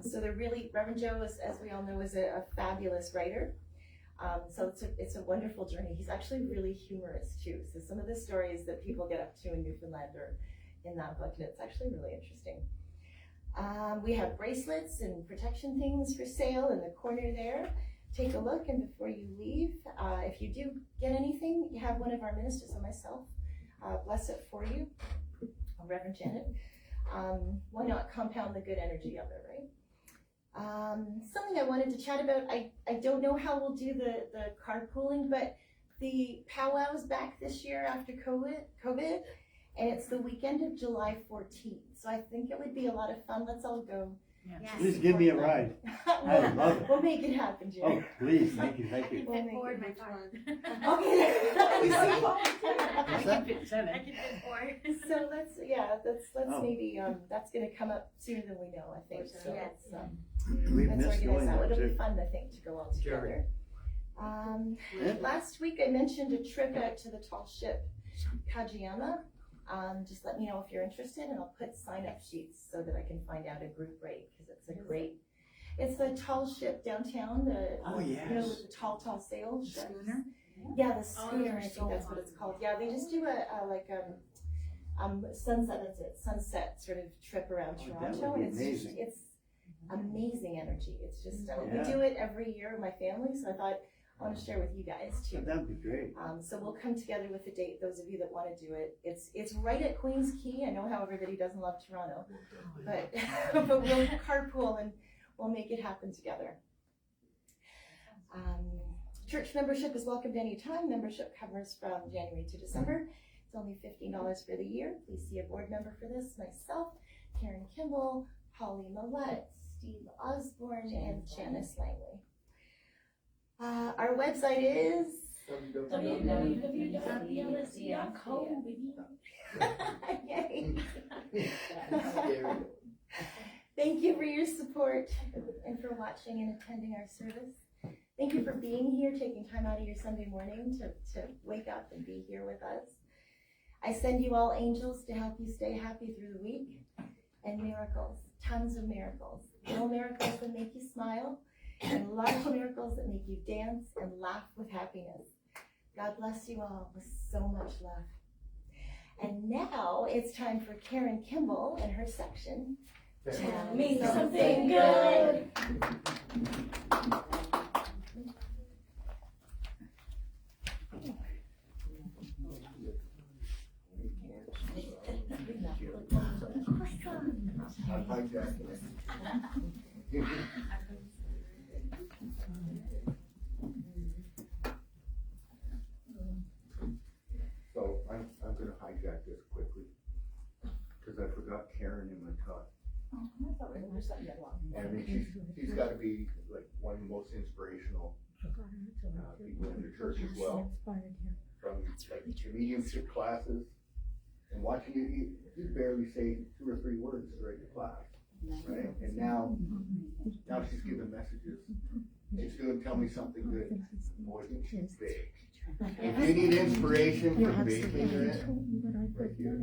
S1: So they're really, Reverend Joe, as we all know, is a fabulous writer. So it's a wonderful journey. He's actually really humorous too. So some of the stories that people get up to in Newfoundland are in that book, and it's actually really interesting. We have bracelets and protection things for sale in the corner there. Take a look, and before you leave, if you do get anything, you have one of our ministers or myself bless it for you, Reverend Janet. Why not compound the good energy of it, right? Something I wanted to chat about, I don't know how we'll do the carpooling, but the powwow's back this year after COVID, and it's the weekend of July 14th. So I think it would be a lot of fun. Let's all go.
S7: Yes.
S4: Please give me a ride. I would love it.
S1: We'll make it happen, Jerry.
S4: Oh, please, thank you.
S7: I can
S1: We'll
S7: fit
S1: make
S7: four
S1: it
S7: in my
S1: much
S7: car.
S1: Okay. You see?
S4: What's that?
S7: I can fit 4.
S1: So let's
S4: Oh.
S1: maybe, that's gonna come up sooner than we know, I think. So
S7: Yes.
S4: We've
S1: let's
S4: missed
S1: organize
S4: going
S1: that.
S4: there
S1: It'll be
S4: too.
S1: fun, I think, to go all together.
S4: Yeah.
S1: Last week I mentioned a trip out to the tall ship, Kajiyama. Just let me know if you're interested, and I'll put sign-up sheets so that I can find out a group rate, because it's the tall ship downtown,
S4: Oh,
S1: you know,
S4: yes.
S1: with the tall sail ships.
S7: Schooner?
S1: Yeah, the schooner, I
S7: so
S1: think that's what it's called. Yeah, they just do sunset sort of trip around
S4: Oh, that
S1: Toronto,
S4: would be
S1: and
S4: amazing.
S1: it's amazing energy. It's just, we
S4: Yeah.
S1: do it every year with my family, so I thought I want to share with you guys too.
S4: That'd be great.
S1: So we'll come together with the date, those of you that want to do it. It's right at Queen's Quay. I know how everybody doesn't love Toronto, but but we'll carpool and we'll make it happen together. Church membership is welcomed anytime. Membership covers from January to December. It's only $15 for the year. Please see a board member for this. Myself, Karen Kimball, Holly Millette, Steve Osborne, and Janice Langley. Our website is
S2: www.blsc.com, baby.
S1: Yay. Thank you for your support and for watching and attending our service. Thank you for being here, taking time out of your Sunday morning to wake up and be here with us. I send you all angels to help you stay happy through the week, and miracles, tons of miracles. Little miracles that make you smile, and large miracles that make you dance and laugh with happiness. God bless you all with so much love. And now it's time for Karen Kimball and her section. Tell me something good.
S6: I'm hijacking it. So I'm gonna hijack this quickly, because I forgot Karen in my talk. And I mean, she's gotta be like one of the most inspirational people in the church as well. From like the mediumship classes, and watching you barely say 2 or 3 words during the class, right? And now she's giving messages. She's gonna tell me something good. Boy, she's big. If you need inspiration from baking it, right here.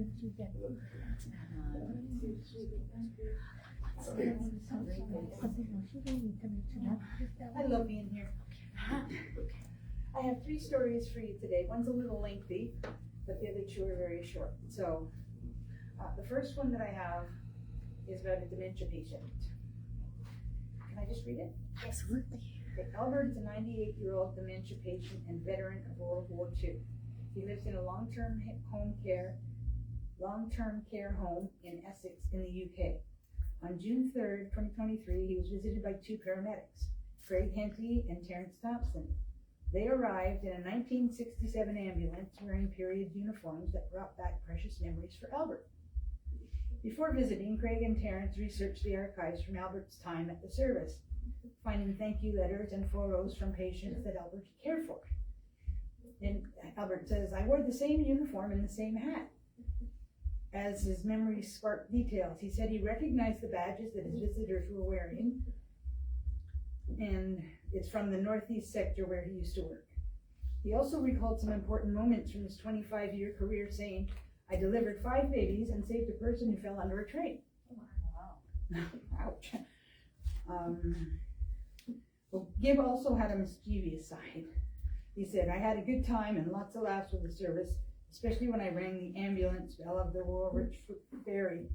S6: Okay.
S4: I love being here. I have 3 stories for you today. One's a little lengthy, but the other 2 are very short. So, the first one that I have is about a dementia patient. Can I just read it?
S1: Absolutely.
S4: Okay, Albert's a 98-year-old dementia patient and veteran of World War II. He lives in a long-term care home in Essex in the UK. On June 3rd, 2023, he was visited by 2 paramedics, Craig Henty and Terrence Thompson. They arrived in a 1967 ambulance wearing period uniforms that brought back precious memories for Albert. Before visiting, Craig and Terrence researched the archives from Albert's time at the service, finding thank you letters and photos from patients that Albert cared for. And Albert says, I wore the same uniform and the same hat. As his memory sparked details, he said he recognized the badges that his visitors were wearing, and it's from the Northeast sector where he used to work. He also recalled some important moments from his 25-year career, saying, I delivered 5 babies and saved a person who fell under a train. Wow. Ouch. Well, Gibb also had a mischievous side. He said, I had a good time and lots of laughs with the service, especially when I rang the ambulance bell of the Woolwich ferry.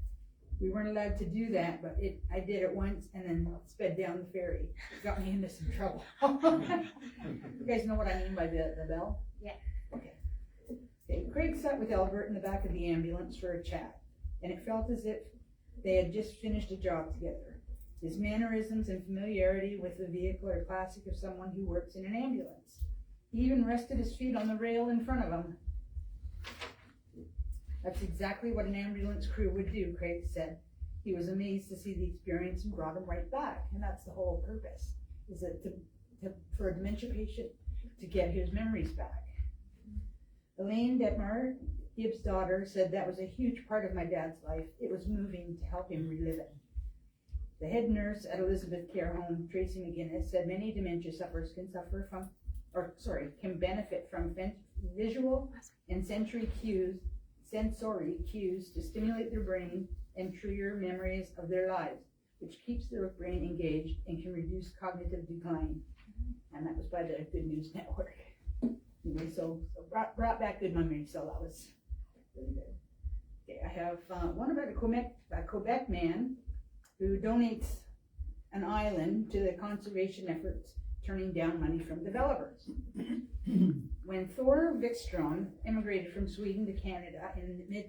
S4: We weren't allowed to do that, but I did it once and then sped down the ferry. It got me into some trouble. You guys know what I mean by the bell?
S7: Yeah.
S4: Okay. Craig sat with Albert in the back of the ambulance for a chat, and it felt as if they had just finished a job together. His mannerisms and familiarity with the vehicle are classic of someone who works in an ambulance. He even rested his feet on the rail in front of him. That's exactly what an ambulance crew would do, Craig said. He was amazed to see the experience and brought him right back. And that's the whole purpose, is that for a dementia patient to get his memories back. Elaine Detmar, Gibb's daughter, said that was a huge part of my dad's life. It was moving to help him relive it. The head nurse at Elizabeth Care Home, Tracy McGuinness, said many dementia sufferers can benefit from visual and sensory cues to stimulate their brain and trigger memories of their lives, which keeps their brain engaged and can reduce cognitive decline. And that was by the Good News Network. Anyway, so brought back good memories, so that was really good. Okay, I have one about a Quebec man who donates an island to the conservation efforts, turning down money from developers. When Thor Vikström immigrated from Sweden to Canada in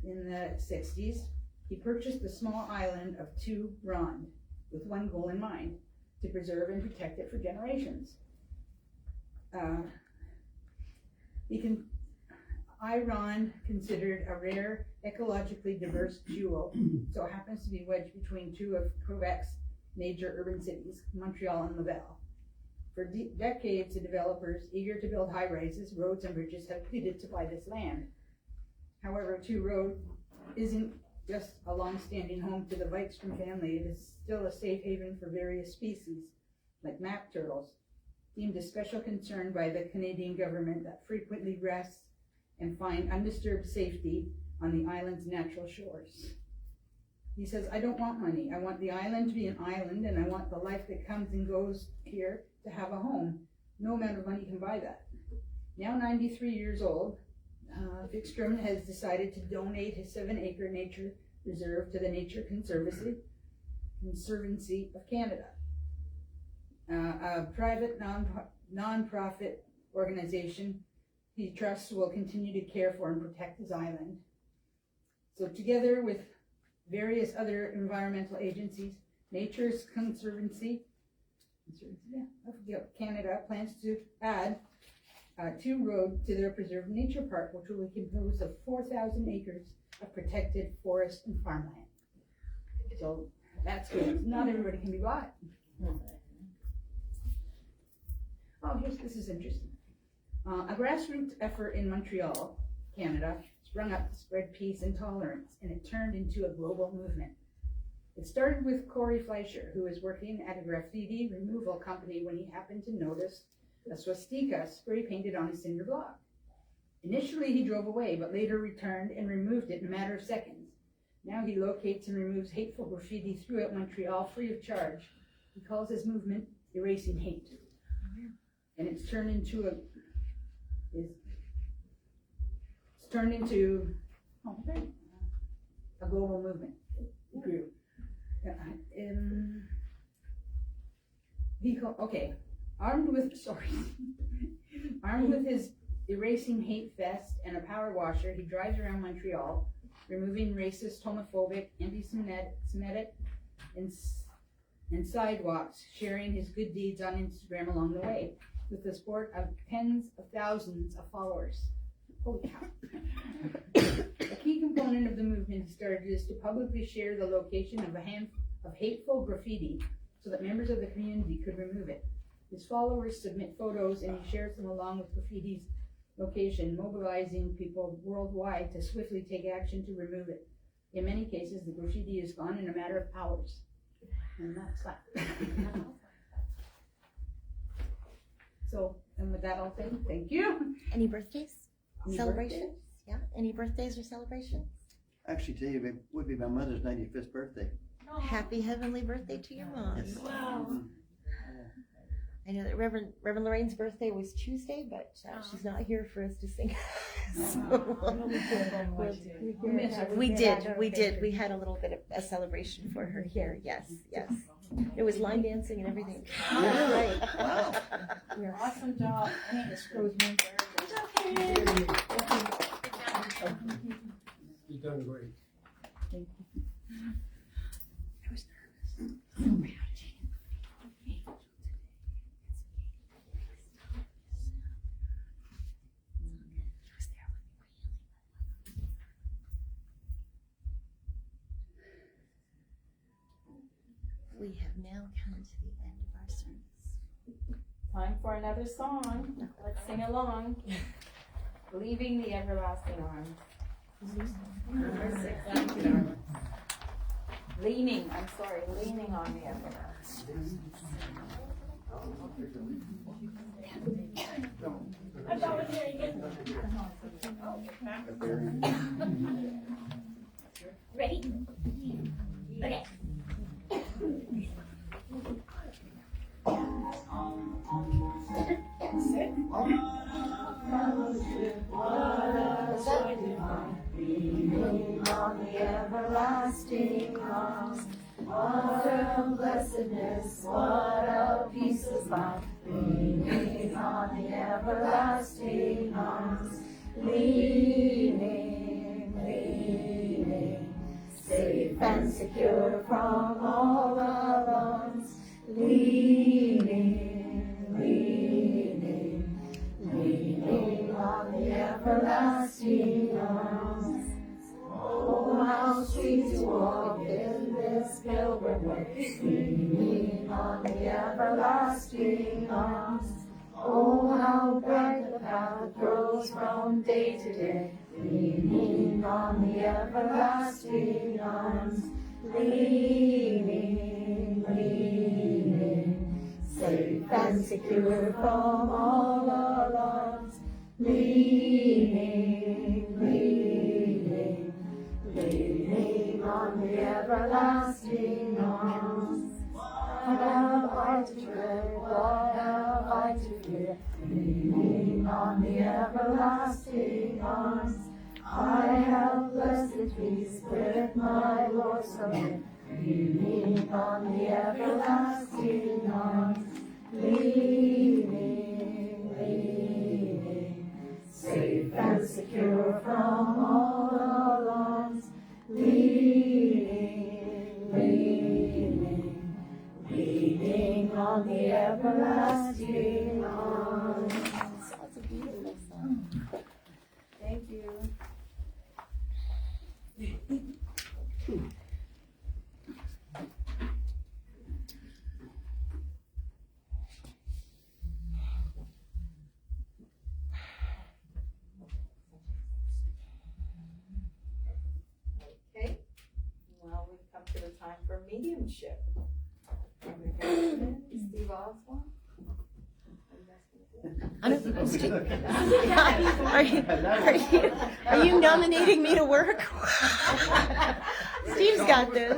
S4: the 60s, he purchased the small island of 2 Rond with one goal in mind: to preserve and protect it for generations. Iron, considered a rare, ecologically diverse jewel, so it happens to be wedged between 2 of Quebec's major urban cities, Montreal and Laval. For decades, the developers, eager to build high-rises, roads, and bridges, have pleaded to buy this land. However, 2 Road isn't just a long-standing home to the Vikström family. It is still a safe haven for various species, like map turtles, deemed a special concern by the Canadian government that frequently rests and find undisturbed safety on the island's natural shores. He says, I don't want money. I want the island to be an island, and I want the life that comes and goes here to have a home. No amount of money can buy that. Now 93 years old, Vikström has decided to donate his 7-acre nature reserve to the Nature Conservancy of Canada, a private non-profit organization he trusts will continue to care for and protect his island. So together with various other environmental agencies, Nature's Conservancy of Canada plans to add 2 Road to their preserved nature park, which will be composed of 4,000 acres of protected forest and farmland. So that's good. Not everybody can be bought. Oh, this is interesting. A grassroots effort in Montreal, Canada, sprung up to spread peace and tolerance, and it turned into a global movement. It started with Corey Fleischer, who was working at a graffiti removal company when he happened to notice a swastika spray painted on his cinder block. Initially, he drove away, but later returned and removed it in a matter of seconds. Now he locates and removes hateful graffiti throughout Montreal free of charge. He calls his movement Erasing Hate. And it's turned into a global movement. It grew. Armed with his Erasing Hate vest and a power washer, he drives around Montreal, removing racist, homophobic, anti-Semitic, and sidewalks, sharing his good deeds on Instagram along the way, with the support of tens of thousands of followers. Holy cow. A key component of the movement he started is to publicly share the location of of hateful graffiti so that members of the community could remove it. His followers submit photos and he shares them along with graffiti's location, mobilizing people worldwide to swiftly take action to remove it. In many cases, the graffiti is gone in a matter of hours. And that's that. So, and with that, I'll say thank you.
S1: Any birthdays?
S4: Any
S1: Celebrations? Yeah, any birthdays or celebrations?
S9: Actually, today would be my mother's 95th birthday.
S1: Happy heavenly birthday to your mom.
S9: Yes.
S2: Wow.
S1: I know that Reverend Lorraine's birthday was Tuesday, but she's not here for us to sing. We did. We had a little bit of a celebration for her here. Yes. It was line dancing and everything.
S9: Yeah.
S1: Right.
S9: Wow.
S4: Awesome job.
S10: You've done great.
S1: I was nervous. We have now come to the end of our service.
S5: Time for another song. Let's sing along. Leaving the Everlasting Arms. Number 6. Leaning on the everlasting.
S2: I'm volunteering it. Ready? Okay.
S8: Leaning on the everlasting arms, what a blessedness, what a peace of mind. Leaning on the everlasting arms, leaning, safe and secure from all alarms. Leaning on the everlasting arms. Oh, how sweet to walk in this pilgrim way, leaning on the everlasting arms. Oh, how bright the path grows from day to day, leaning on the everlasting arms. Leaning, safe and secure from all alarms. Leaning on the everlasting arms. What have I to dread? What have I to fear? Leaning on the everlasting arms. I have blessed peace with my Lord so near. Leaning on the everlasting arms. Leaning, safe and secure from all alarms. Leaning on the everlasting arms.
S1: That's a beautiful song.
S5: Thank you. Okay, well, we've come to the time for mediumship. Steve Osborne.
S1: I'm supposed to. Are you nominating me to work? Steve's got this.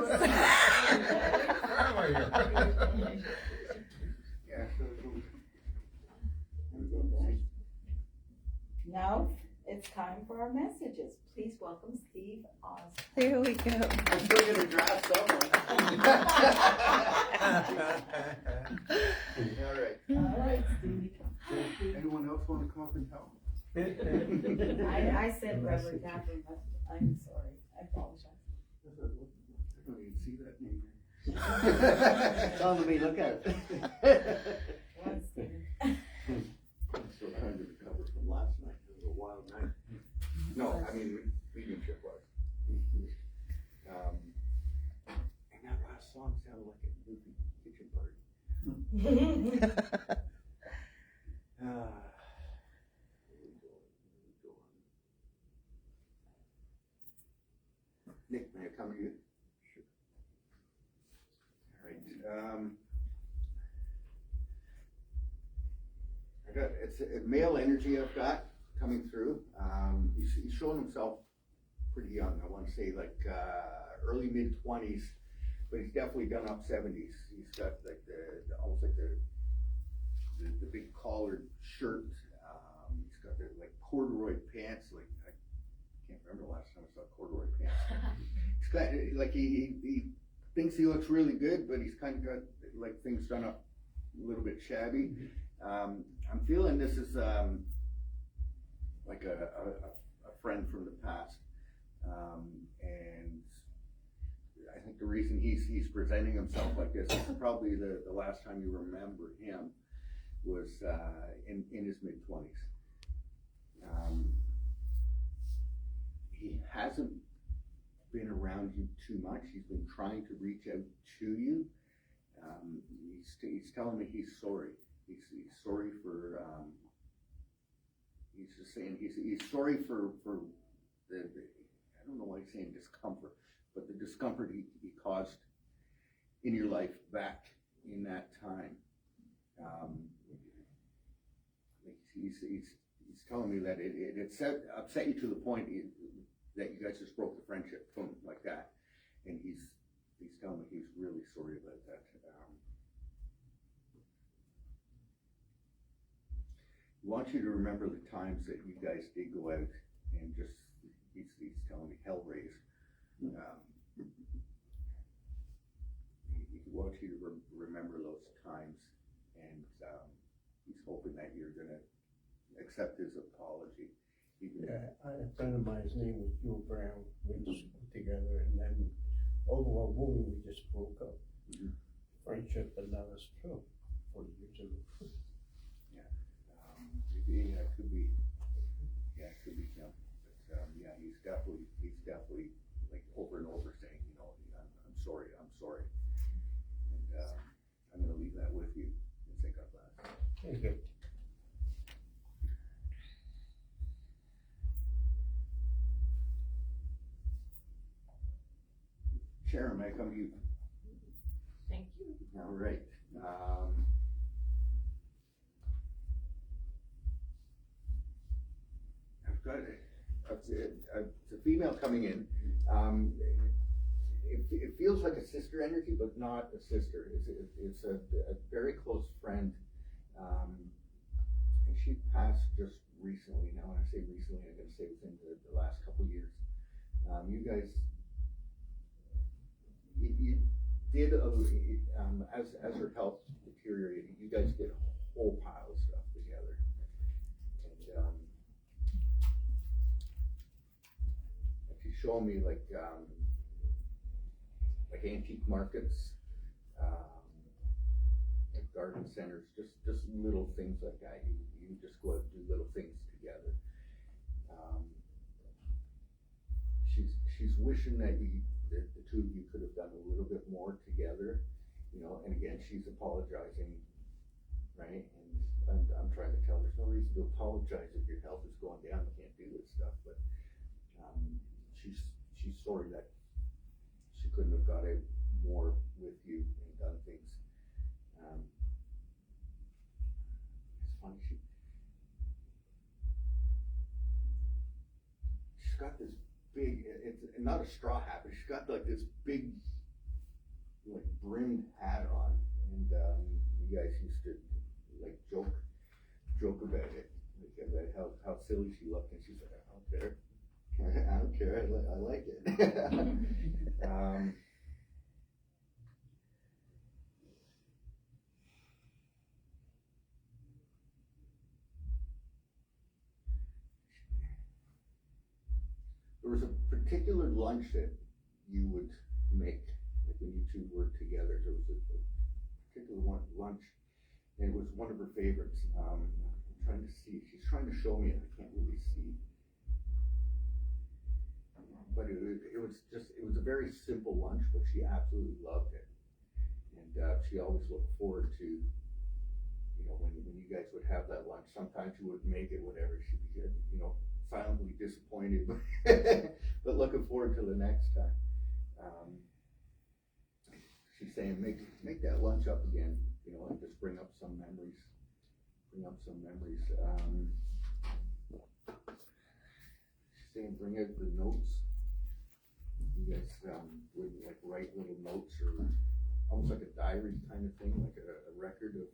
S5: Now, it's time for our messages. Please welcome Steve Osborne.
S1: There we go.
S6: I'm still gonna draft someone. All right.
S5: All right, Steve.
S6: Anyone else want to come up and help?
S5: I said Reverend Catherine, but I'm sorry. I apologize.
S6: I don't even see that name.
S9: It's on me, look at it.
S5: One, Stephen.
S6: I'm still trying to recover from last night. It was a wild night. No, I mean, mediumship was. And that last song sounded like a movie kitchen party. Nick, may I come to you? Sure. All right. I got it's a male energy I've got coming through. He's showing himself pretty young. I want to say like early mid-20s, but he's definitely done up 70s. He's got like the almost like the big collared shirt. He's got the like corduroy pants. Like I can't remember the last time I saw corduroy pants. He's got like he thinks he looks really good, but he's kind of got like things done up a little bit shabby. I'm feeling this is like a friend from the past, and I think the reason he's presenting himself like this is probably the last time you remember him was in his mid-20s. He hasn't been around you too much. He's been trying to reach out to you. He's telling me he's sorry. He's sorry for. He's just saying he's sorry for the I don't know why he's saying discomfort, but the discomfort he caused in your life back in that time. He's telling me that it upset you to the point that you guys just broke the friendship, boom, like that, and he's telling me he's really sorry about that. I want you to remember the times that you guys did go out and just, he's telling me hell raised. He wants you to remember those times, and he's hoping that you're gonna accept his apology.
S10: Yeah, a friend of mine's name was Joe Brown. We just got together, and then over a woman, we just broke up.
S6: Mhm.
S10: Friendship, and that was true 40 years ago.
S6: Yeah, it could be him. But yeah, he's definitely like over and over saying, you know, I'm sorry. And I'm gonna leave that with you and think of that.
S10: Thank you.
S6: Sharon, may I come to you?
S5: Thank you.
S6: All right. I've got it's a female coming in. It feels like a sister energy, but not a sister. It's a very close friend. And she passed just recently. Now, when I say recently, I'm going to say within the last couple of years. You guys, you did, as her health deteriorated, you guys did a whole pile of stuff together. And she's showing me like antique markets, like garden centers, just little things like that. You just go out and do little things together. She's wishing that the two of you could have done a little bit more together, you know, and again, she's apologizing, right? And I'm trying to tell her there's no reason to apologize if your health is going down, you can't do this stuff, but she's sorry that she couldn't have got out more with you and done things. It's funny, got this big, it's not a straw hat, but she's got like this big, like brimmed hat on, and you guys used to like joke about it, like about how silly she looked, and she's like, I don't care, I don't care, I like it. There was a particular lunch that you would make, like when you two were together. There was a particular lunch, and it was one of her favorites. I'm trying to see. She's trying to show me it. I can't really see. But it was a very simple lunch, but she absolutely loved it. And she always looked forward to, you know, when you guys would have that lunch. Sometimes you wouldn't make it, whatever. She'd be, you know, silently disappointed, but looking forward to the next time. She's saying, make that lunch up again, you know, and just bring up some memories. She's saying, bring out the notes. You guys would like write little notes, or almost like a diary kind of thing, like a record of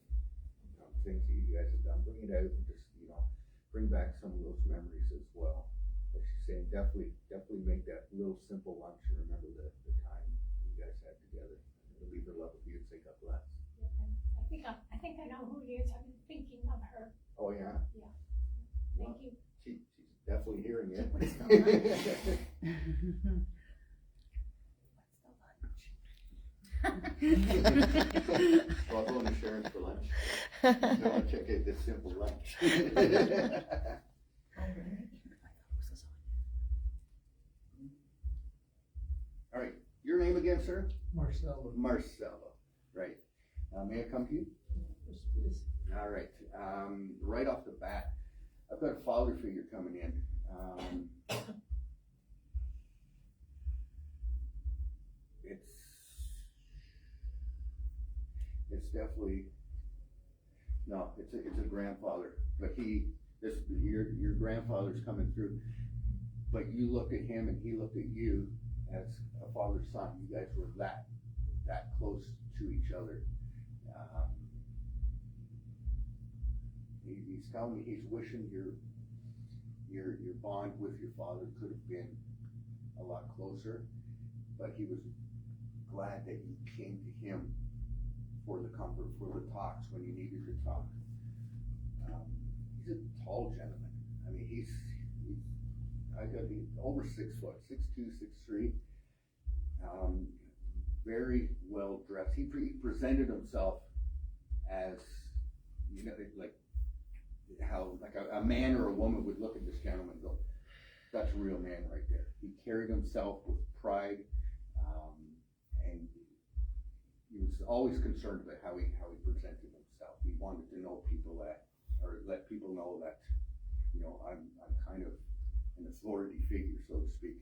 S6: things that you guys have done. Bring it out and just, you know, bring back some of those memories as well. But she's saying definitely make that little simple lunch and remember the time you guys had together. It'll leave her love with you and say God bless.
S2: I think I know who it is. I've been thinking of her.
S6: Oh yeah?
S2: Yeah. Thank you.
S6: She's definitely hearing it.
S1: What's the lunch?
S6: So I'll go into Sharon's for lunch. So I'll check out this simple lunch. All right, your name again, sir?
S10: Marcelo.
S6: Marcelo, right. May I come to you?
S10: Yes, please.
S6: All right, right off the bat, I've got a father figure coming in. It's definitely, no, it's a grandfather, but your grandfather's coming through, but you looked at him and he looked at you as a father-son. You guys were that close to each other. He's telling me he's wishing your bond with your father could have been a lot closer, but he was glad that you came to him for the comfort, for the talks when you needed to talk. He's a tall gentleman. I mean, he's over 6 foot, 6'2", 6'3". Very well dressed. He presented himself as, you know, like how like a man or a woman would look at this gentleman and go, that's a real man right there. He carried himself with pride, and he was always concerned about how he presented himself. He wanted to know people or let people know that, you know, I'm kind of an authority figure, so to speak.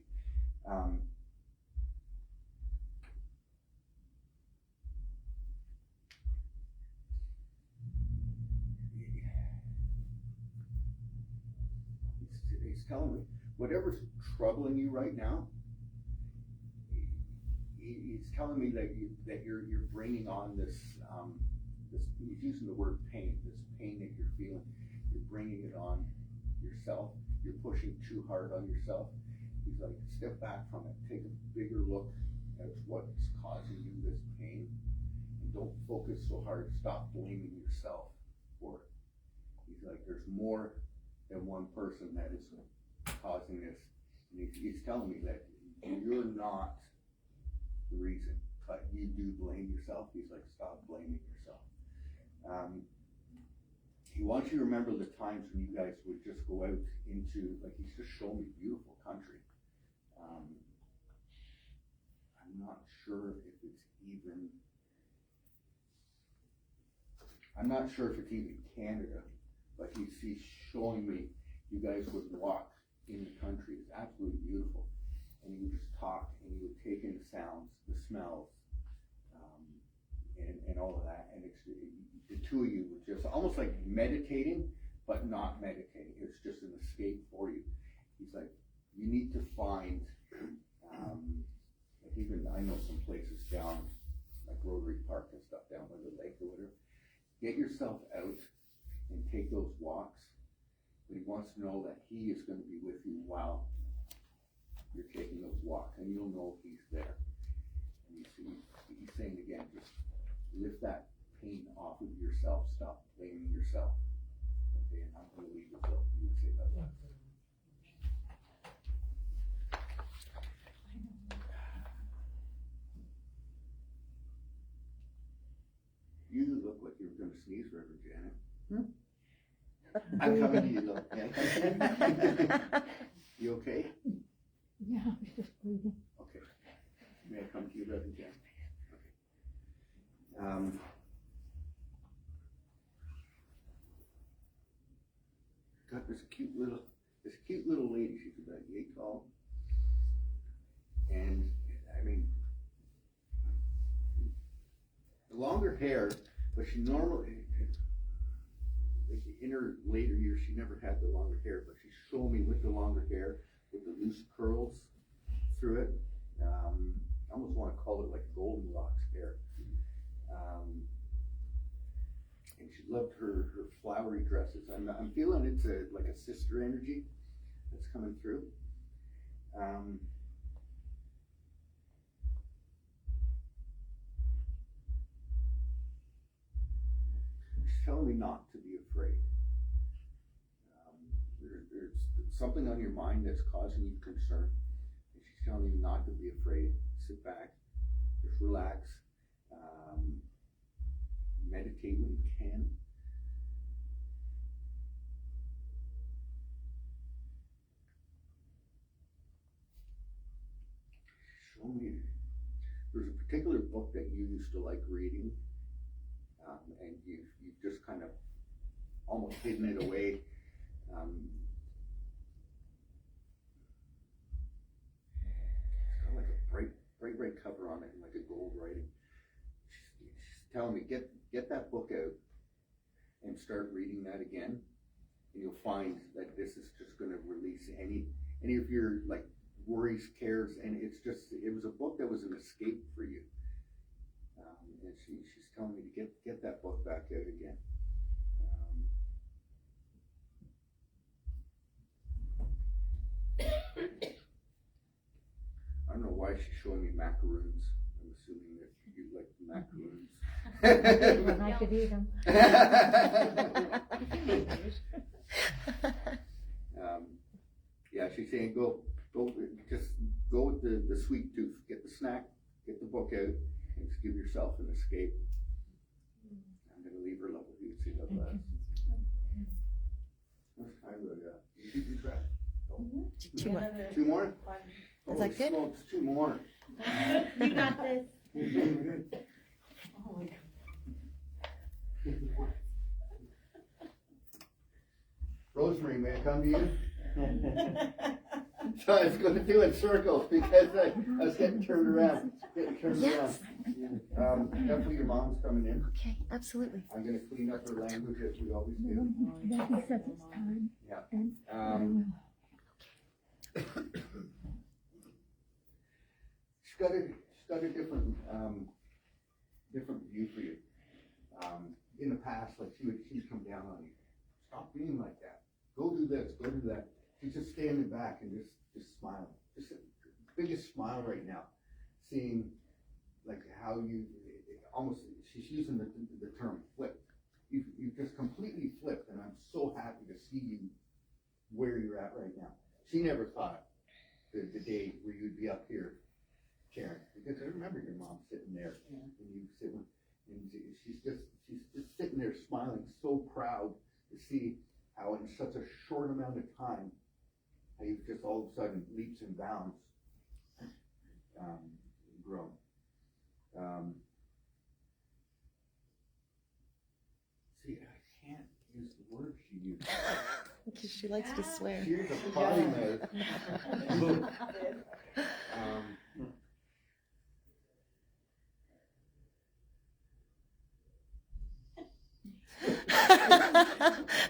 S6: He's telling me, whatever's troubling you right now, he's telling me that you're bringing on this, he's using the word pain, this pain that you're feeling. You're bringing it on yourself. You're pushing too hard on yourself. He's like, step back from it. Take a bigger look at what's causing you this pain, and don't focus so hard. Stop blaming yourself for it. He's like, there's more than one person that is causing this. And he's telling me that you're not the reason, but you do blame yourself. He's like, stop blaming yourself. He wants you to remember the times when you guys would just go out into, like, he's just showing me beautiful country. I'm not sure if it's even Canada, but he's showing me you guys would walk in the country. It's absolutely beautiful. And you would just talk, and you would take in the sounds, the smells, and all of that. And the two of you would just almost like meditating, but not meditating. It's just an escape for you. He's like, you need to find, like even, I know some places down, like Rotary Park and stuff down by the lake or whatever. Get yourself out and take those walks. But he wants to know that he is going to be with you while you're taking those walks, and you'll know he's there. And you see, he's saying again, just lift that pain off of yourself. Stop blaming yourself. Okay, and I'm going to leave it till you would say that last. You look like you were going to sneeze, Reverend Janet. I'm coming to you, though. Yeah. You okay?
S8: Yeah, I was just breathing.
S6: Okay. May I come to you, Reverend Janet? Okay. Got this cute little lady. She's about 8 tall, and I mean, longer hair, but she normally, like in her later years, she never had the longer hair, but she's showing me with the longer hair, with the loose curls through it. I almost want to call it like Goldilocks hair. And she loved her flowery dresses. I'm feeling it's like a sister energy that's coming through. She's telling me not to be afraid. There's something on your mind that's causing you concern. And she's telling you not to be afraid. Sit back, just relax, meditate when you can. Show me. There's a particular book that you used to like reading, and you've just kind of almost hidden it away. It's got like a bright cover on it and like a gold writing. She's telling me, get that book out and start reading that again, and you'll find that this is just going to release any of your like worries, cares, and it was a book that was an escape for you. And she's telling me to get that book back out again. I don't know why she's showing me macaroons. I'm assuming that you like macaroons.
S8: When I could eat them.
S6: Yeah, she's saying just go with the sweet tooth. Get the snack, get the book out, and just give yourself an escape. I'm going to leave her level. You can see that last. I wrote it up. You try.
S1: Two more.
S6: 2 more?
S1: Is that good?
S6: Smokes, 2 more.
S7: You got this.
S3: Oh my God.
S6: Rosemary, may I come to you? So I was going to do it in circles because I was getting turned around.
S1: Yes.
S6: Definitely your mom's coming in.
S1: Okay, absolutely.
S6: I'm going to clean up her language as we always do.
S8: That he says it's time.
S6: Yeah.
S8: And I will.
S6: She's got a different view for you. In the past, like she'd come down on you. Stop being like that. Go do this. Go do that. She's just standing back and just smiling. Just the biggest smile right now. Seeing like how you almost, she's using the term flip. You've just completely flipped, and I'm so happy to see you where you're at right now. She never thought the day where you'd be up here, Karen, because I remember your mom sitting there, and you sitting, and she's just sitting there smiling, so proud to see how in such a short amount of time, how you've just all of a sudden leaps and bounds grown. See, I can't use the word she used.
S1: Because she likes to swear.
S6: She's a potty mouth.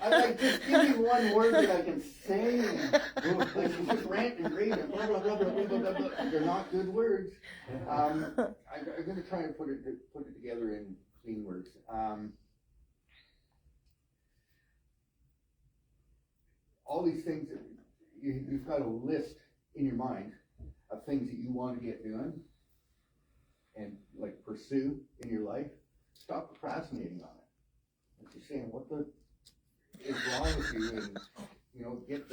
S6: I like Just give me one word that I can say. Like, you just rant and rave and blah, blah, blah, blah, blah, blah, blah. They're not good words. I'm gonna try and put it together in clean words. All these things, that you've got a list in your mind of things that you want to get doing and like pursue in your life. Stop procrastinating on it. And she's saying, what the is wrong with you? And, you know, get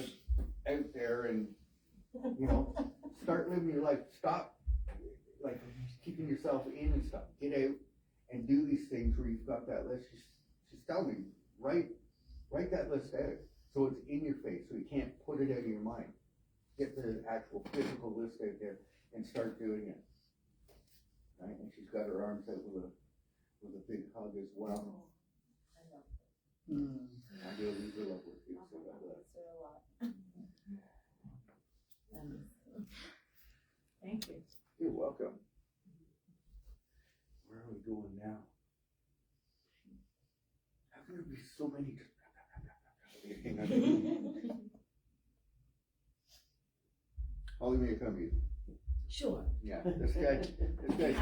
S6: out there and, you know, start living your life. Stop, like, keeping yourself in and stuff. Get out and do these things where you've got that list. She's telling me, write that list out so it's in your face, so you can't put it out of your mind. Get the actual physical list out there and start doing it. Right? And she's got her arms out with a big hug as well. I do leave her love with you, so God bless.
S4: Thank you.
S6: You're welcome. Where are we going now? How can there be so many? Holly, may I come to you?
S3: Sure.
S6: Yeah, this guy's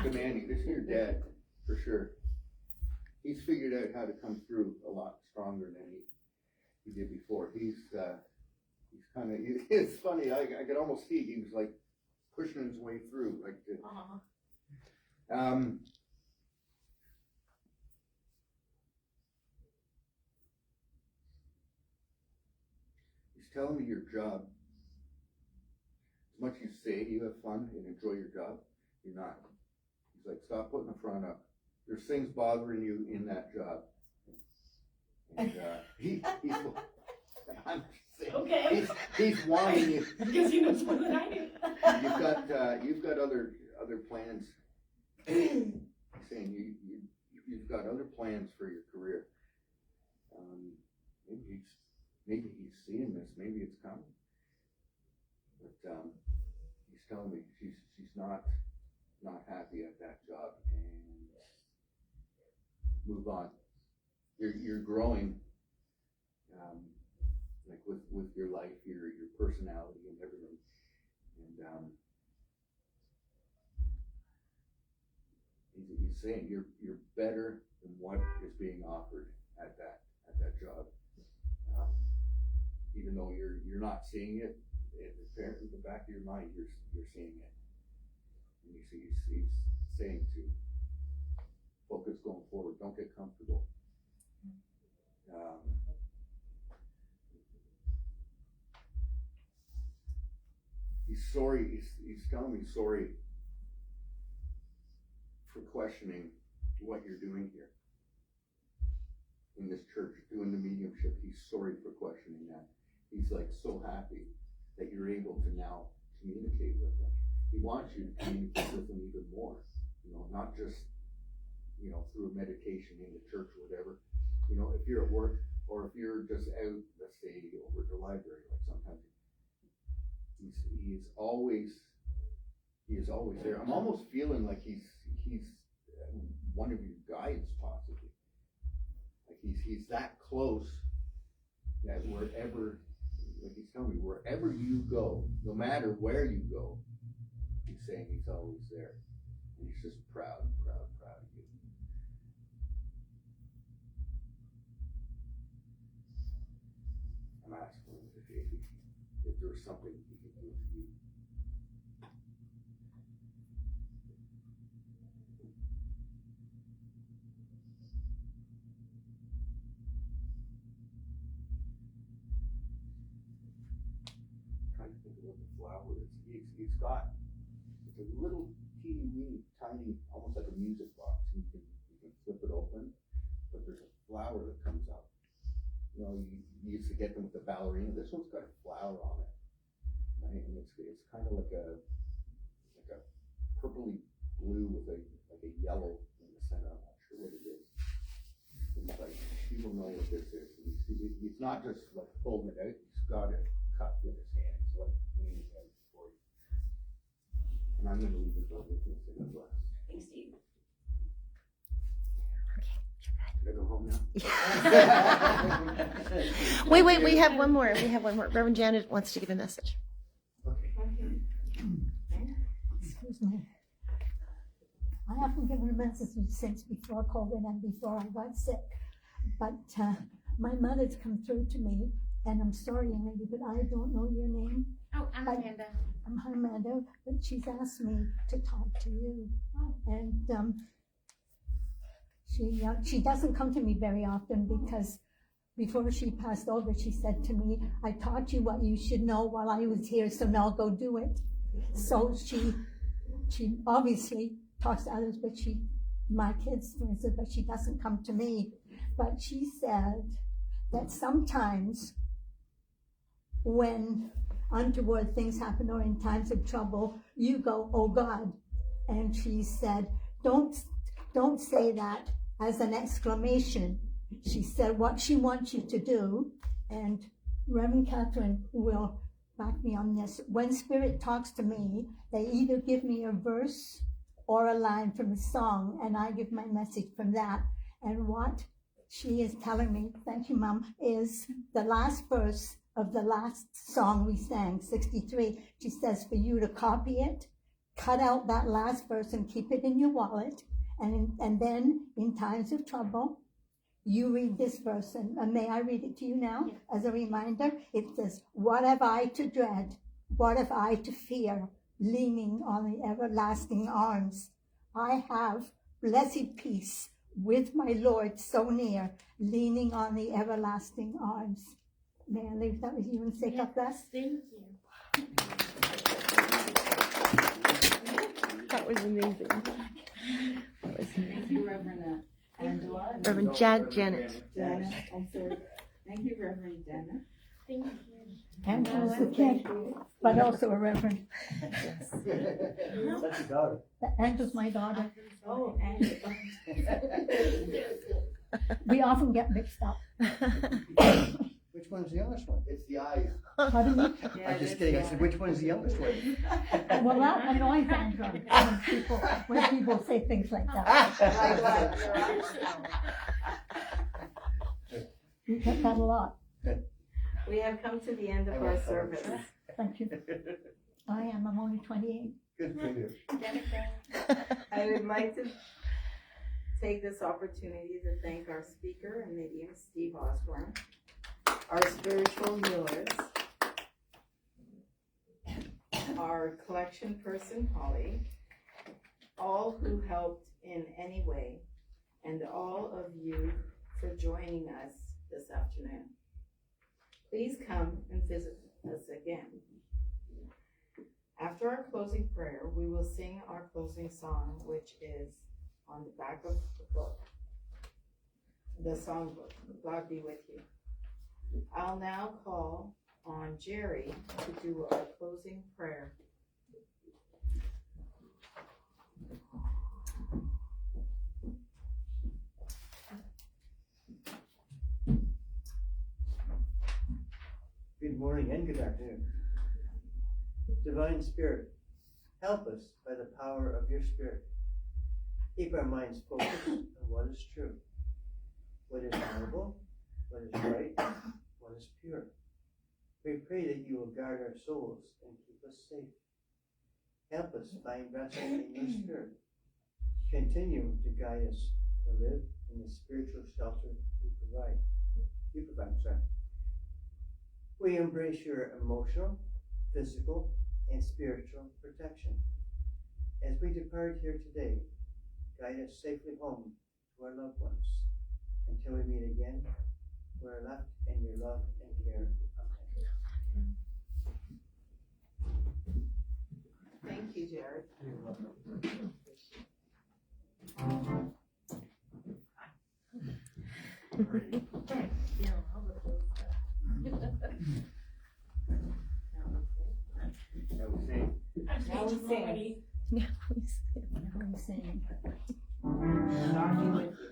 S6: demanding. This is your dad, for sure. He's figured out how to come through a lot stronger than he did before. He's kind of, it's funny, I could almost see he was like pushing his way through, like he's telling me your job, as much as you say you have fun and enjoy your job, you're not. He's like, stop putting the front up. There's things bothering you in that job. And he's I'm just saying,
S2: Okay.
S6: he's wanting you.
S2: Because he knows more than I do.
S6: You've got other plans. He's saying you've got other plans for your career. Maybe he's seeing this. Maybe it's coming. But he's telling me she's not happy at that job, and move on. You're growing, like with your life, your personality and everything, and he's saying you're better than what is being offered at that job, even though you're not seeing it. In the back of your mind, you're seeing it, and he's saying to focus going forward. Don't get comfortable. He's sorry. He's telling me sorry for questioning what you're doing here in this church, doing the mediumship. He's sorry for questioning that. He's like so happy that you're able to now communicate with him. He wants you to communicate with him even more. You know, not just, you know, through a meditation in the church or whatever. You know, if you're at work or if you're just out, let's say over at the library, like sometimes he is always there. I'm almost feeling like he's one of your guides possibly. Like he's that close that wherever, like he's telling me, wherever you go, no matter where you go, he's saying he's always there. And he's just proud of you. I'm asking him if there was something he could do for you. Trying to think of what the flower is. He's got, it's a little teeny tiny, almost like a music box. You can flip it open, but there's a flower that comes up. You know, you used to get them with the ballerina. This one's got a flower on it, right? And it's kind of like a purpley blue with a yellow in the center. I'm not sure what it is. It's like people know what this is. He's not just like holding it out. He's got it cupped in his hand. He's like leaning out for you. And I'm going to leave it over with you. Say God bless.
S2: Thanks, Steve.
S1: Okay,
S10: Should I go home now?
S1: Wait, we have one more. Reverend Janet wants to give a message.
S8: Excuse me. I haven't given a message since before COVID and before I got sick. But my mother's come through to me, and I'm sorry, young lady, but I don't know your name.
S7: Oh, I'm Amanda.
S8: I'm Amanda, but she's asked me to talk to you.
S7: Oh.
S8: And she doesn't come to me very often because before she passed over, she said to me, I taught you what you should know while I was here, so now go do it. So she obviously talks to others, but my kids, for instance, but she doesn't come to me. But she said that sometimes when untoward things happen or in times of trouble, you go, oh God. And she said, don't say that as an exclamation. She said what she wants you to do, and Reverend Catherine will back me on this. When Spirit talks to me, they either give me a verse or a line from a song, and I give my message from that. And what she is telling me, thank you, Mom, is the last verse of the last song we sang, 63. She says for you to copy it, cut out that last verse and keep it in your wallet, and then in times of trouble, you read this verse, and may I read it to you now as a reminder? It says, what have I to dread? What have I to fear? Leaning on the everlasting arms. I have blessed peace with my Lord so near, leaning on the everlasting arms. May I leave that with you and say God bless?
S7: Thank you.
S1: That was amazing.
S3: Thank you, Reverend Angela.
S1: Reverend Janet.
S3: Janet, I'm sorry. Thank you, Reverend Janet.
S7: Thank you.
S8: Angela's the kid, but also a reverend.
S10: That's your daughter.
S8: Angela's my daughter.
S3: Oh, Angela.
S8: We often get mixed up.
S9: Which one's the youngest one?
S6: It's the eyes.
S8: Pardon me?
S9: I'm just kidding. I said, which one is the youngest one?
S8: Well, that annoys Angela when people say things like that. We get that a lot.
S5: We have come to the end of our service.
S8: Thank you. I'm only 28.
S9: Good for you.
S5: I would like to take this opportunity to thank our speaker and medium, Steve Osborne, our spiritual healers, our collection person, Holly, all who helped in any way, and all of you for joining us this afternoon. Please come and visit us again. After our closing prayer, we will sing our closing song, which is on the back of the book, the songbook, God Be With You. I'll now call on Jerry to do our closing prayer.
S10: Good morning and good afternoon. Divine Spirit, help us by the power of your Spirit. Keep our minds focused on what is true, what is honorable, what is right, what is pure. We pray that you will guard our souls and keep us safe. Help us find rest in your Spirit. Continue to guide us to live in the spiritual shelter you provide. We embrace your emotional, physical, and spiritual protection. As we depart here today, guide us safely home to our loved ones. Until we meet again, we're left in your love and care. Amen.
S5: Thank you, Jared.
S10: You're welcome.
S2: Now we sing.
S1: Yeah, please.
S8: I'm saying.
S5: God be with you.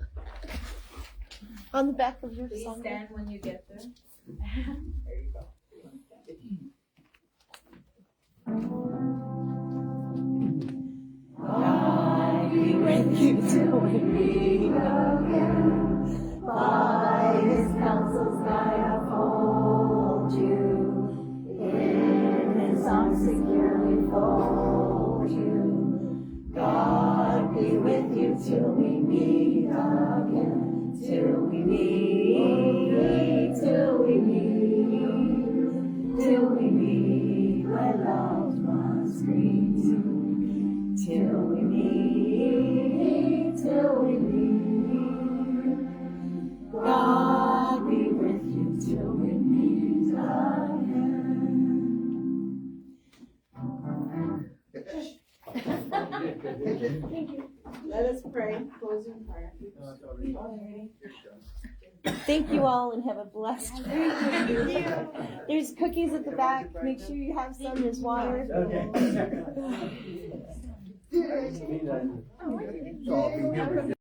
S1: On the back of your
S5: Please
S1: song.
S5: stand when you get there. There you go.
S8: God be with you till we meet again. By his counsel's guide uphold you, in his arms securely fold you. God be with you till we meet again, till we meet, till we meet, till we meet where loved ones greet you, till we meet, till we meet. God be with you till we meet again.
S3: Let us pray, closing prayer.
S1: Thank you all and have a blessed week. There's cookies at the back. Make sure you have some. There's water.
S10: Okay.
S6: So I'll be here with you.